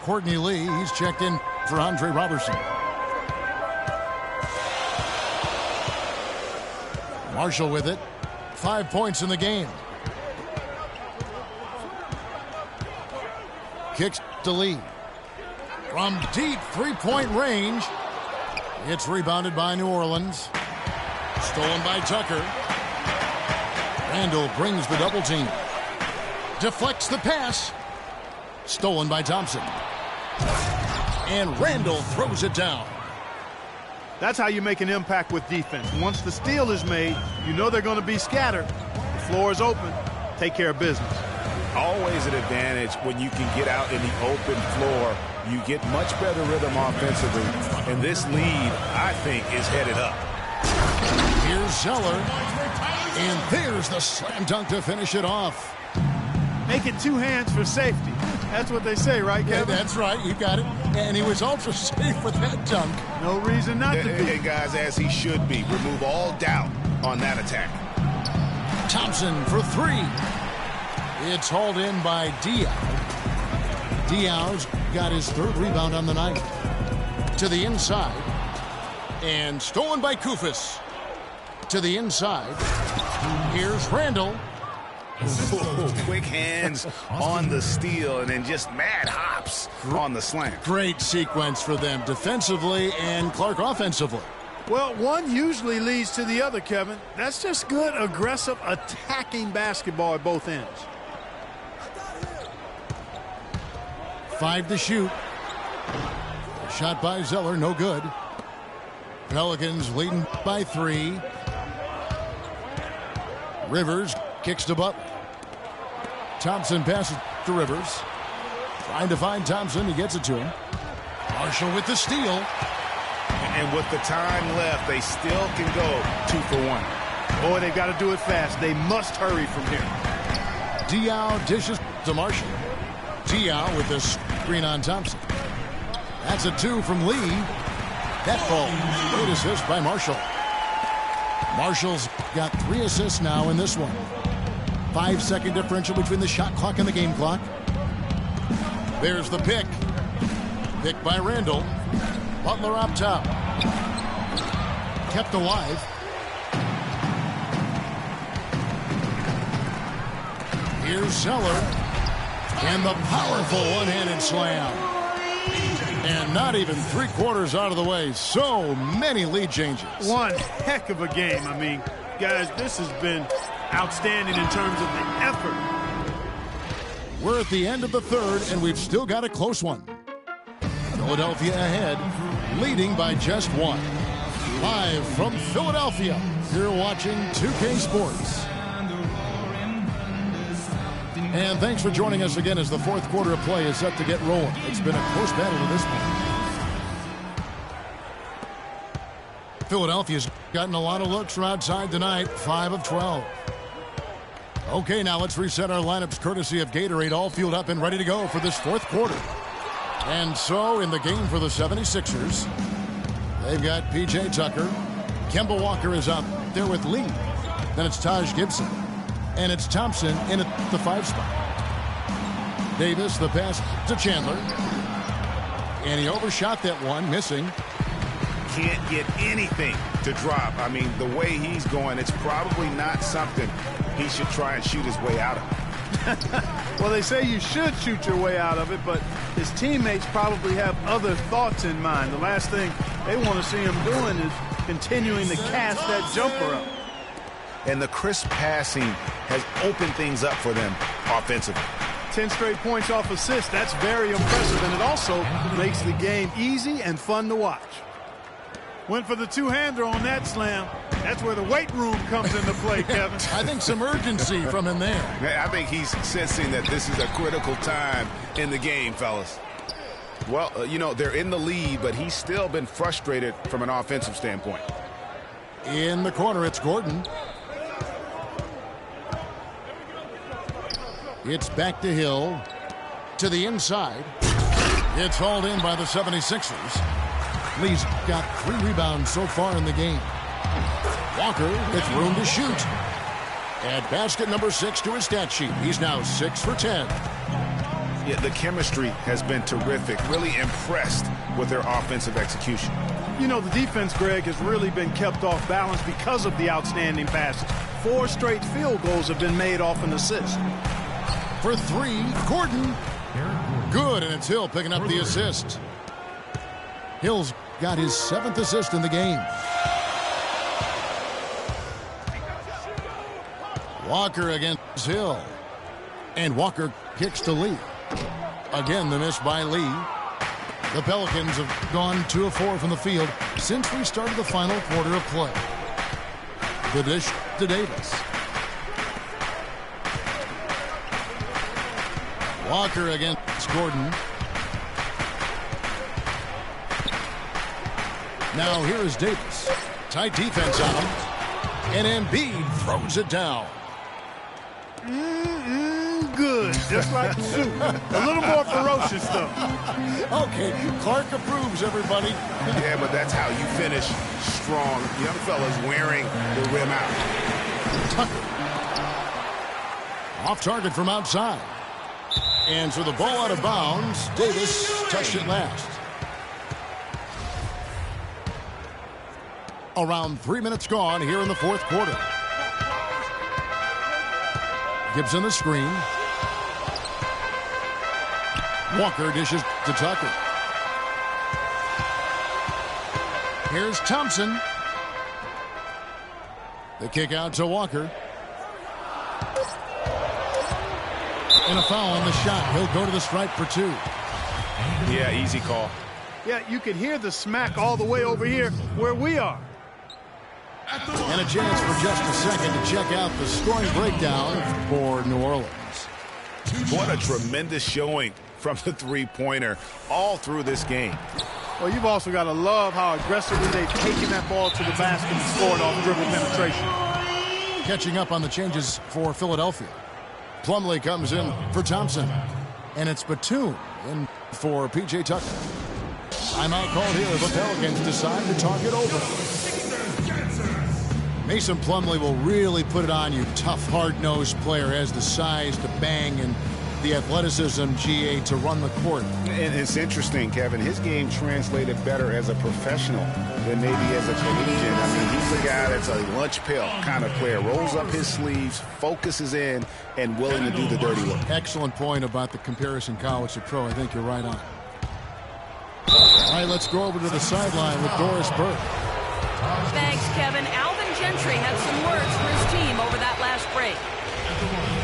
Courtney Lee, he's checked in for Andre Robertson. Marshall with it. 5 points in the game. Kicks to Lee. From deep three-point range. It's rebounded by New Orleans. Stolen by Tucker. Randall brings the double team. Deflects the pass. Stolen by Thompson. And Randall throws it down. That's how you make an impact with defense. Once the steal is made, you know they're going to be scattered. The floor is open. Take care of business. Always an advantage when you can get out in the open floor. You get much better rhythm offensively. And this lead, I think, is headed up. Here's Zeller. And there's the slam dunk to finish it off. Make it two hands for safety. That's what they say, right, Kevin? Yeah, that's right. You got it. And he was ultra safe with that dunk. No reason not to be. Hey, guys, as he should be. Remove all doubt on that attack. Thompson for three. It's hauled in by Diaw. Diaw's got his third rebound on the night. To the inside. And stolen by Kufis. To the inside. Here's Randall. Quick hands on the steal and then just mad hops on the slam. Great sequence for them defensively and Clark offensively. Well, one usually leads to the other, Kevin. That's just good, aggressive, attacking basketball at both ends. 5 to shoot. Shot by Zeller, no good. Pelicans leading by 3. Rivers kicks to Butler. Thompson passes to Rivers. Trying to find Thompson. He gets it to him. Marshall with the steal. And with the time left, they still can go 2 for 1. Boy, they've got to do it fast. They must hurry from here. Diaw dishes to Marshall. Diaw with the screen on Thompson. That's a 2 from Lee. That ball. Great assist by Marshall. Marshall's got 3 assists now in this one. 5-second differential between the shot clock and the game clock. There's the pick. Pick by Randall. Butler up top. Kept alive. Here's Zeller. And the powerful one-handed slam. And not even 3/4 out of the way. So many lead changes. One heck of a game. I mean, guys, this has been outstanding in terms of the effort. We're at the end of the third, and we've still got a close one. Philadelphia ahead, leading by just 1. Live from Philadelphia, you're watching 2K Sports. And thanks for joining us again as the fourth quarter of play is set to get rolling. It's been a close battle to this point. Philadelphia's gotten a lot of looks from outside tonight, 5 of 12. Okay, now let's reset our lineups courtesy of Gatorade, all fueled up and ready to go for this fourth quarter. And so in the game for the 76ers, they've got P.J. Tucker. Kemba Walker is out there with Lee. Then it's Taj Gibson. And it's Thompson in at the 5 spot. Davis, the pass to Chandler. And he overshot that one, missing. Can't get anything to drop. I mean, the way he's going, it's probably not something he should try and shoot his way out of. Well, they say you should shoot your way out of it, but his teammates probably have other thoughts in mind. The last thing they want to see him doing is continuing to cast that jumper up. And the crisp passing has opened things up for them offensively. 10 straight points off assists. That's very impressive, and it also makes the game easy and fun to watch. Went for the two-hander on that slam. That's where the weight room comes into play, Kevin. I think some urgency from him there. I think he's sensing that this is a critical time in the game, fellas. Well, you know, they're in the lead, but he's still been frustrated from an offensive standpoint. In the corner, it's Gordon. It's back to Hill. To the inside. It's hauled in by the 76ers. Lee's got 3 rebounds so far in the game. Walker with room to shoot. Add basket number 6 to his stat sheet. He's now 6 for 10. Yeah, the chemistry has been terrific. Really impressed with their offensive execution. You know, the defense, Greg, has really been kept off balance because of the outstanding passes. 4 straight field goals have been made off an assist. For 3, Gordon. Good, and it's Hill picking up the assist. Hill's got his 7th assist in the game. Walker against Hill. And Walker kicks to Lee. Again, the miss by Lee. The Pelicans have gone 2 of 4 from the field since we started the final quarter of play. The dish to Davis. Walker against Gordon. Now here is Davis. Tight defense on him. And Embiid throws it down. Good, just like the soup. A little more ferocious, though. Okay, Clark approves, everybody. Yeah, but that's how you finish strong. Young fella's wearing the rim out. Tucker. Off target from outside. And so the ball out of bounds. Davis touched it last. Around 3 minutes gone here in the 4th quarter. Gibson the screen. Walker dishes to Tucker. Here's Thompson. The kick out to Walker. And a foul on the shot. He'll go to the stripe for 2. Yeah, easy call. Yeah, you can hear the smack all the way over here where we are. And a chance for just a second to check out the scoring breakdown for New Orleans. What a tremendous showing from the three-pointer all through this game. Well, you've also got to love how aggressively they've taken that ball to the basket and scored off dribble penetration. Catching up on the changes for Philadelphia. Plumlee comes in for Thompson. And it's Batum in for P.J. Tucker. Timeout called here. The Pelicans decide to talk it over. Mason Plumlee will really put it on you. Tough, hard-nosed player, has the size to bang and the athleticism, GA, to run the court. And it's interesting, Kevin. His game translated better as a professional than maybe as a collegiate. I mean, he's the guy that's a lunch pail kind of player. Rolls up his sleeves, focuses in, and willing to do the dirty work. Excellent point about the comparison college to pro. I think you're right on. All right, let's go over to the sideline with Doris Burke. Thanks, Kevin. Alvin Gentry had some words for his team over that last break.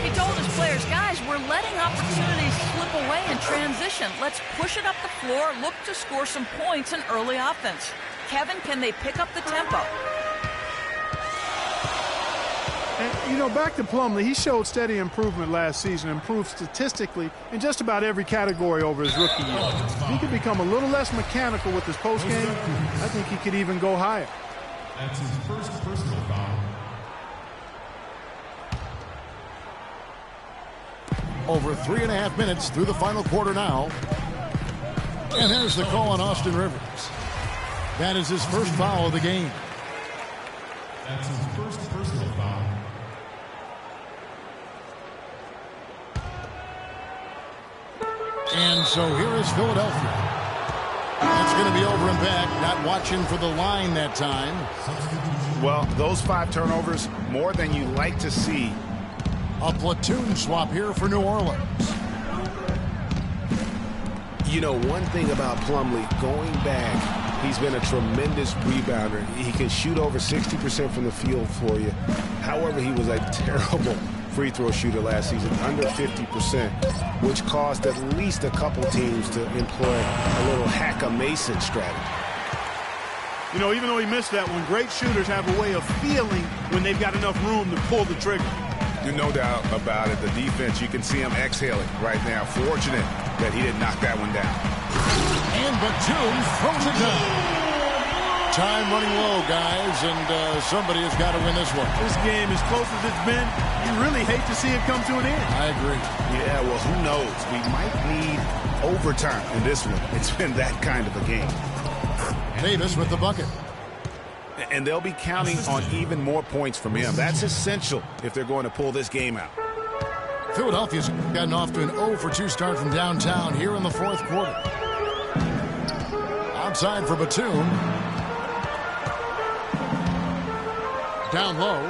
He told his players, guys, we're letting opportunities slip away in transition. Let's push it up the floor, look to score some points in early offense. Kevin, can they pick up the tempo? And, you know, back to Plumlee, he showed steady improvement last season, improved statistically in just about every category over his rookie year. If he could become a little less mechanical with his postgame, I think he could even go higher. That's his first personal foul. Over 3.5 minutes through the final quarter now. And there's the call on Austin Rivers. That is his first foul of the game. That's his first personal foul. And so here is Philadelphia. It's going to be over and back. Not watching for the line that time. Well, those 5 turnovers, more than you like to see. A platoon swap here for New Orleans. You know, one thing about Plumlee, going back, he's been a tremendous rebounder. He can shoot over 60% from the field for you. However, he was a terrible free throw shooter last season, under 50%, which caused at least a couple teams to employ a little hack-a-Mason strategy. You know, even though he missed that one, great shooters have a way of feeling when they've got enough room to pull the trigger. No doubt about it. The defense, you can see him exhaling right now. Fortunate that he didn't knock that one down. And Batum throws it down. Time running low, guys, and somebody has got to win this one. This game, as close as it's been, you really hate to see it come to an end. I agree. Yeah, well, who knows? We might need overtime in this one. It's been that kind of a game. Davis with the bucket. And they'll be counting on even more points from him. That's essential if they're going to pull this game out. Philadelphia's gotten off to an 0-for-2 start from downtown here in the 4th quarter. Outside for Batum. Down low.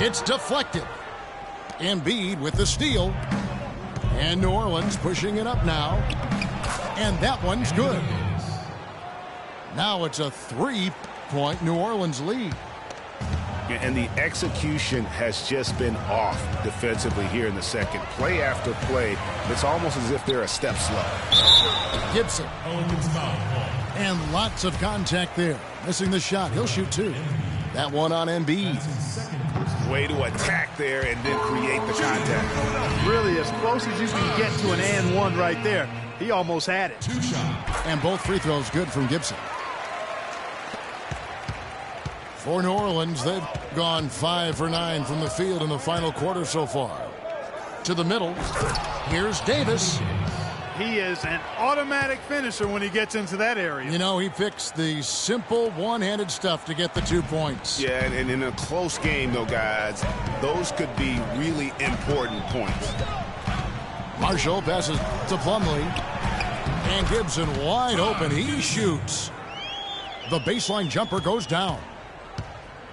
It's deflected. Embiid with the steal. And New Orleans pushing it up now. And that one's good. Now it's a 3-point New Orleans lead. And the execution has just been off defensively here in the second. Play after play, it's almost as if they're a step slow. Gibson. And lots of contact there. Missing the shot. He'll shoot 2. That one on Embiid. Way to attack there and then create the contact. Really as close as you can get to an and one right there. He almost had it. 2 shots. And both free throws good from Gibson. For New Orleans, they've gone 5 for 9 from the field in the final quarter so far. To the middle. Here's Davis. He is an automatic finisher when he gets into that area. You know, he picks the simple one-handed stuff to get the 2 points. Yeah, and in a close game, though, guys, those could be really important points. Marshall passes to Plumlee. And Gibson wide open. He shoots. The baseline jumper goes down.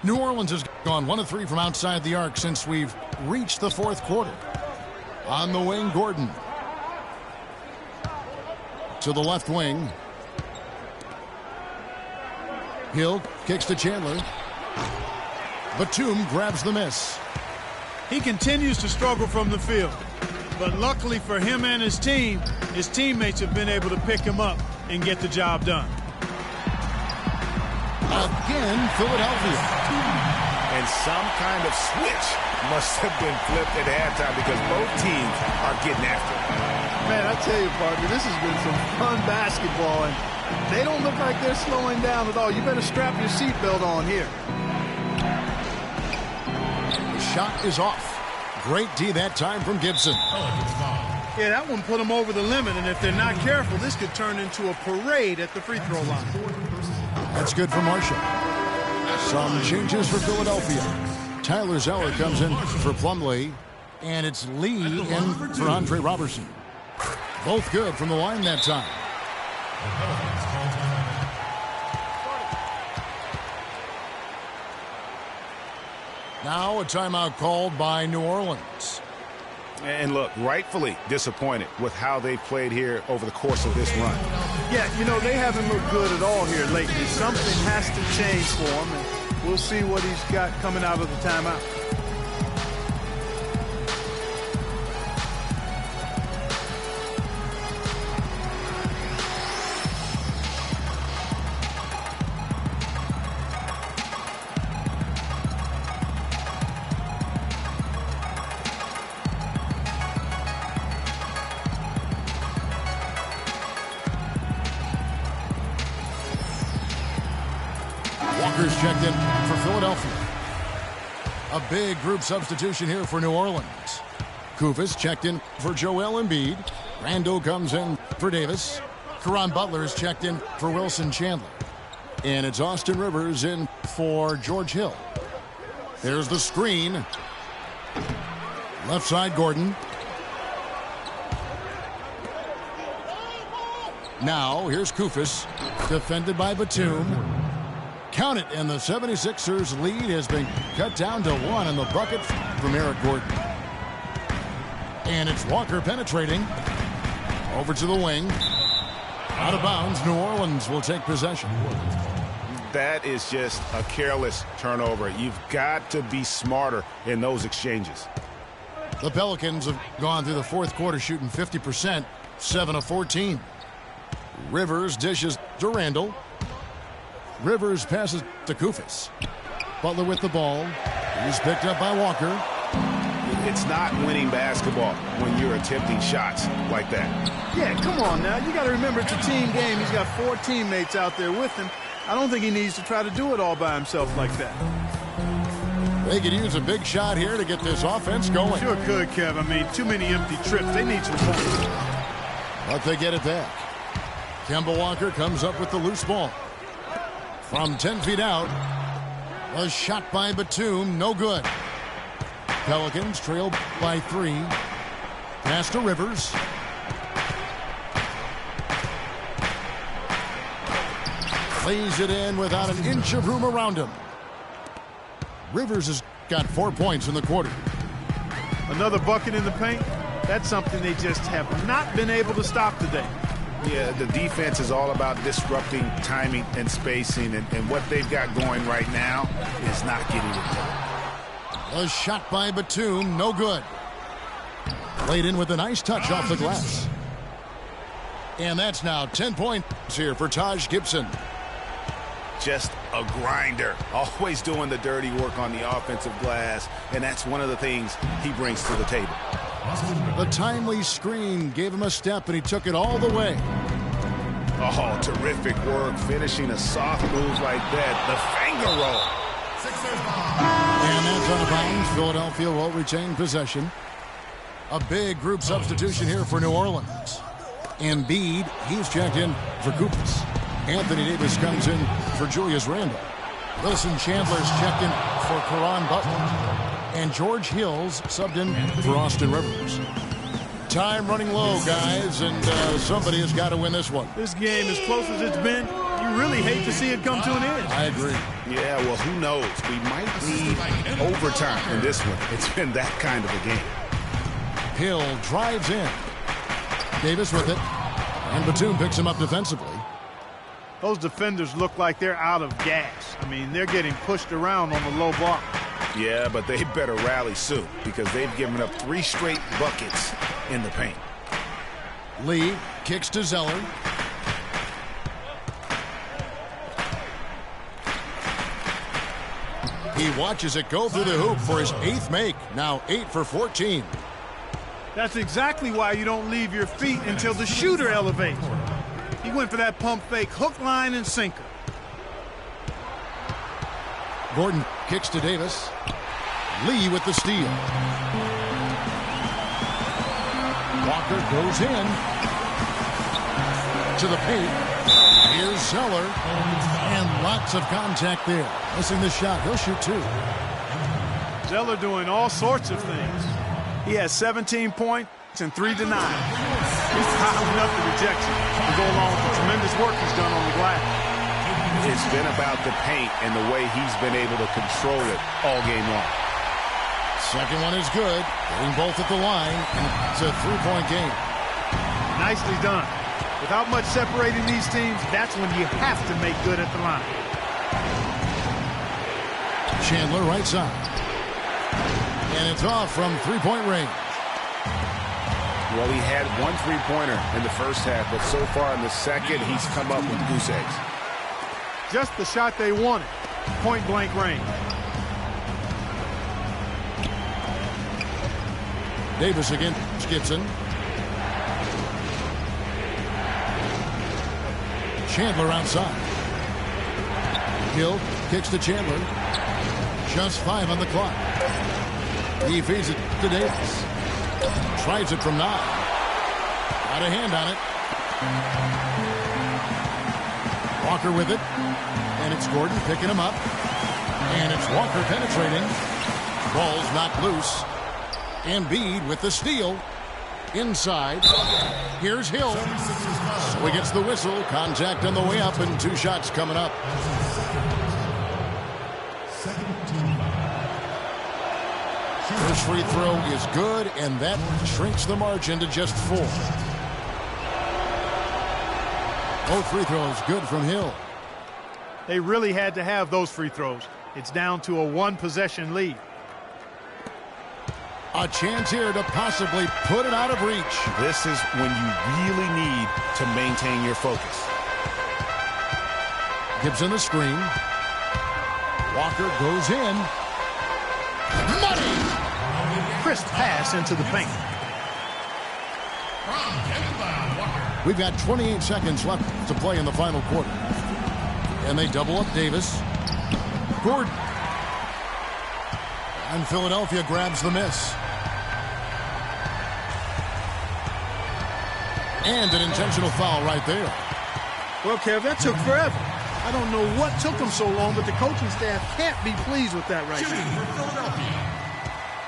New Orleans has gone 1 of 3 from outside the arc since we've reached the fourth quarter. On the wing, Gordon. To the left wing. Hill kicks to Chandler. Batum grabs the miss. He continues to struggle from the field. But luckily for him and his team, his teammates have been able to pick him up and get the job done. Again, Philadelphia. And some kind of switch must have been flipped at halftime because both teams are getting after it. Man, I tell you, partner, this has been some fun basketball, and they don't look like they're slowing down at all. You better strap your seatbelt on here. The shot is off. Great D that time from Gibson. Yeah, that one put them over the limit, and if they're not careful, this could turn into a parade at the free throw line. That's good for Marshall. Some changes for Philadelphia. Tyler Zeller comes in for Plumlee, and it's Lee in for Andre Robertson. Both good from the line that time. Now a timeout called by New Orleans. And look, rightfully disappointed with how they played here over the course of this run. Yeah, you know, they haven't looked good at all here lately. Something has to change for him, and we'll see what he's got coming out of the timeout. Walker's checked in for Philadelphia. A big group substitution here for New Orleans. Kufis checked in for Joel Embiid. Randall comes in for Davis. Caron Butler is checked in for Wilson Chandler. And it's Austin Rivers in for George Hill. There's the screen. Left side, Gordon. Now, here's Kufis. Defended by Batum. Count it, and the 76ers lead has been cut down to 1 in the bucket from Eric Gordon. And it's Walker penetrating. Over to the wing. Out of bounds, New Orleans will take possession. That is just a careless turnover. You've got to be smarter in those exchanges. The Pelicans have gone through the fourth quarter shooting 50%, 7 of 14. Rivers dishes to Randall. Rivers passes to Kufis. Butler with the ball. He's picked up by Walker. It's not winning basketball when you're attempting shots like that. Yeah, come on now. You got to remember it's a team game. He's got 4 teammates out there with him. I don't think he needs to try to do it all by himself like that. They could use a big shot here to get this offense going. Sure could, Kev. I mean, too many empty trips. They need some points. But they get it back. Kemba Walker comes up with the loose ball. From 10 feet out, a shot by Batum, no good. Pelicans trail by 3. Pass to Rivers. Lays it in without an inch of room around him. Rivers has got 4 points in the quarter. Another bucket in the paint. That's something they just have not been able to stop today. Yeah, the defense is all about disrupting timing and spacing, and what they've got going right now is not getting it done. A shot by Batum, no good. Played in with a nice touch off the glass. And that's now 10 points here for Taj Gibson. Just a grinder, always doing the dirty work on the offensive glass, and that's one of the things he brings to the table. The timely screen gave him a step, and he took it all the way. Oh, terrific work, finishing a soft move like that. The finger roll. And that's out of bounds. Philadelphia will retain possession. A big group substitution here for New Orleans. Embiid, he's checked in for Koopis. Anthony Davis comes in for Julius Randle. Wilson Chandler's checked in for Caron Butler. And George Hill's subbed in for Austin Rivers. Time running low, guys, and somebody has got to win this one. This game, as close as it's been, you really hate to see it come to an end. I agree. Yeah, well, who knows? We might need overtime in this one. It's been that kind of a game. Hill drives in. Davis with it. And Batum picks him up defensively. Those defenders look like they're out of gas. I mean, they're getting pushed around on the low block. Yeah, but they better rally soon because they've given up 3 straight buckets in the paint. Lee kicks to Zeller. He watches it go through the hoop for his 8th make. Now 8 for 14. That's exactly why you don't leave your feet until the shooter elevates. He went for that pump fake, hook, line, and sinker. Gordon kicks to Davis. Lee with the steal. Walker goes in to the paint. Here's Zeller. And lots of contact there. Missing the shot. He'll shoot 2. Zeller doing all sorts of things. He has 17 points and 3 denied. He's piling up the rejection to go along with the tremendous work he's done on the glass. It's been about the paint and the way he's been able to control it all game long. Second one is good. Getting both at the line. And it's a 3-point game. Nicely done. Without much separating these teams, that's when you have to make good at the line. Chandler right side. And it's off from 3-point range. Well, he had 1 3-pointer in the first half, but so far in the second, he's come up with goose eggs. Just the shot they wanted. Point-blank range. Davis against Gibson. Chandler outside. Hill kicks to Chandler. Just 5 on the clock. He feeds it to Davis. Tries it from 9. Got a hand on it. Walker with it. And it's Gordon picking him up. And it's Walker penetrating. Ball's knocked loose. Embiid with the steal. Inside. Here's Hill. So he gets the whistle. Contact on the way up and 2 shots coming up. First free throw is good, and that shrinks the margin to just 4. Both free throws good from Hill. They really had to have those free throws. It's down to a 1-possession lead. A chance here to possibly put it out of reach. This is when you really need to maintain your focus. Gibson the screen. Walker goes in. Money! Crisp pass into the paint. We've got 28 seconds left to play in the final quarter. And they double up Davis. Gordon. And Philadelphia grabs the miss. And an intentional foul right there. Well, Kev, that took forever. I don't know what took them so long, but the coaching staff can't be pleased with that right Shooting now. for Philadelphia,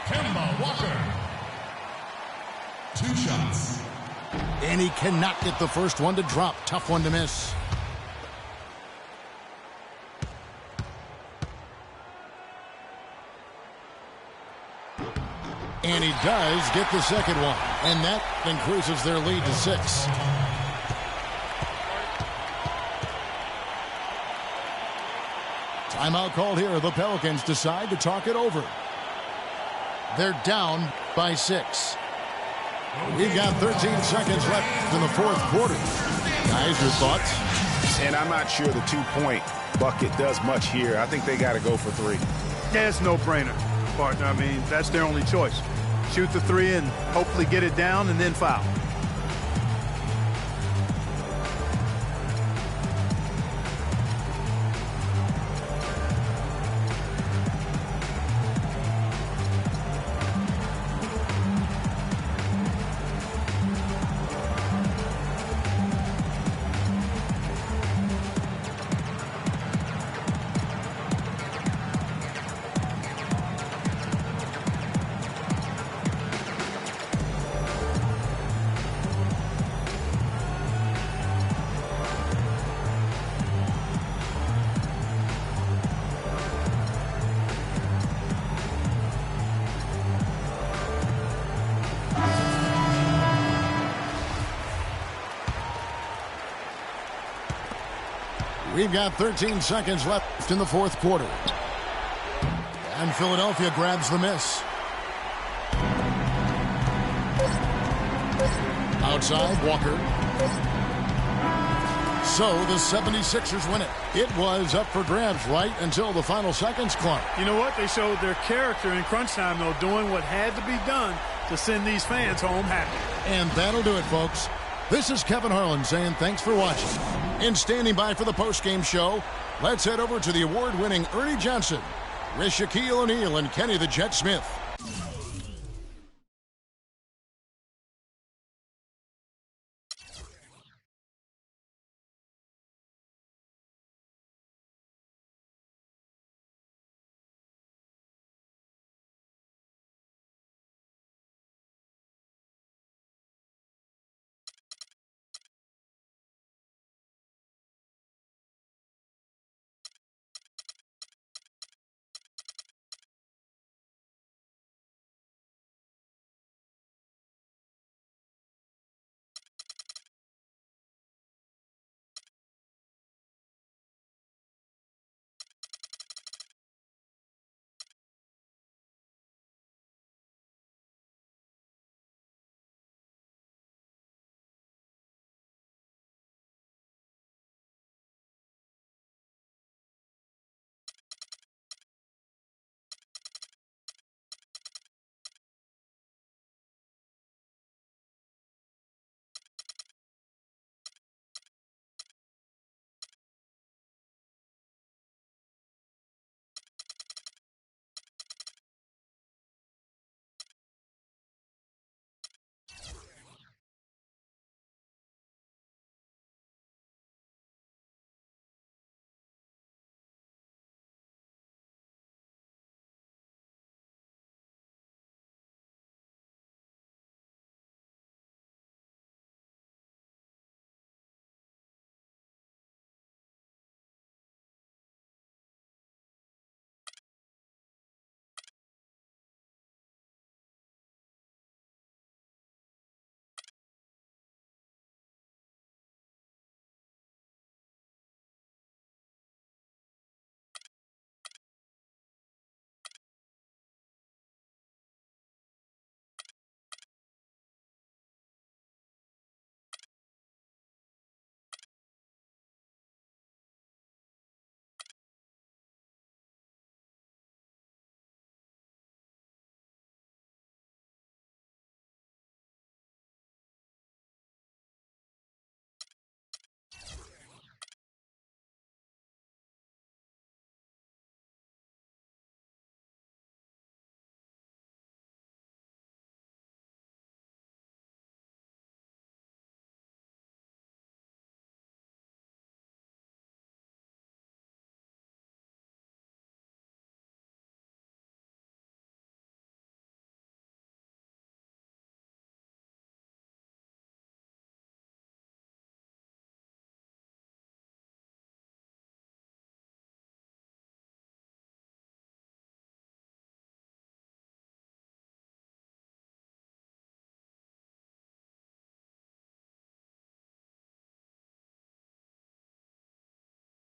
Kemba Walker. 2 shots. And he cannot get the first one to drop. Tough one to miss. And he does get the second one. And that increases their lead to 6. Timeout called here. The Pelicans decide to talk it over. They're down by 6. We've got 13 seconds left in the fourth quarter. Guys, your thoughts? And I'm not sure the 2-point bucket does much here. I think they got to go for 3. Yeah, it's no-brainer, partner. I mean, that's their only choice. Shoot the 3 and hopefully get it down and then foul. We've got 13 seconds left in the fourth quarter. And Philadelphia grabs the miss. Outside, Walker. So the 76ers win it. It was up for grabs right until the final seconds, Clark. You know what? They showed their character in crunch time, though, doing what had to be done to send these fans home happy. And that'll do it, folks. This is Kevin Harlan saying thanks for watching. And standing by for the postgame show, let's head over to the award-winning Ernie Johnson with Shaquille O'Neal and Kenny the Jet Smith.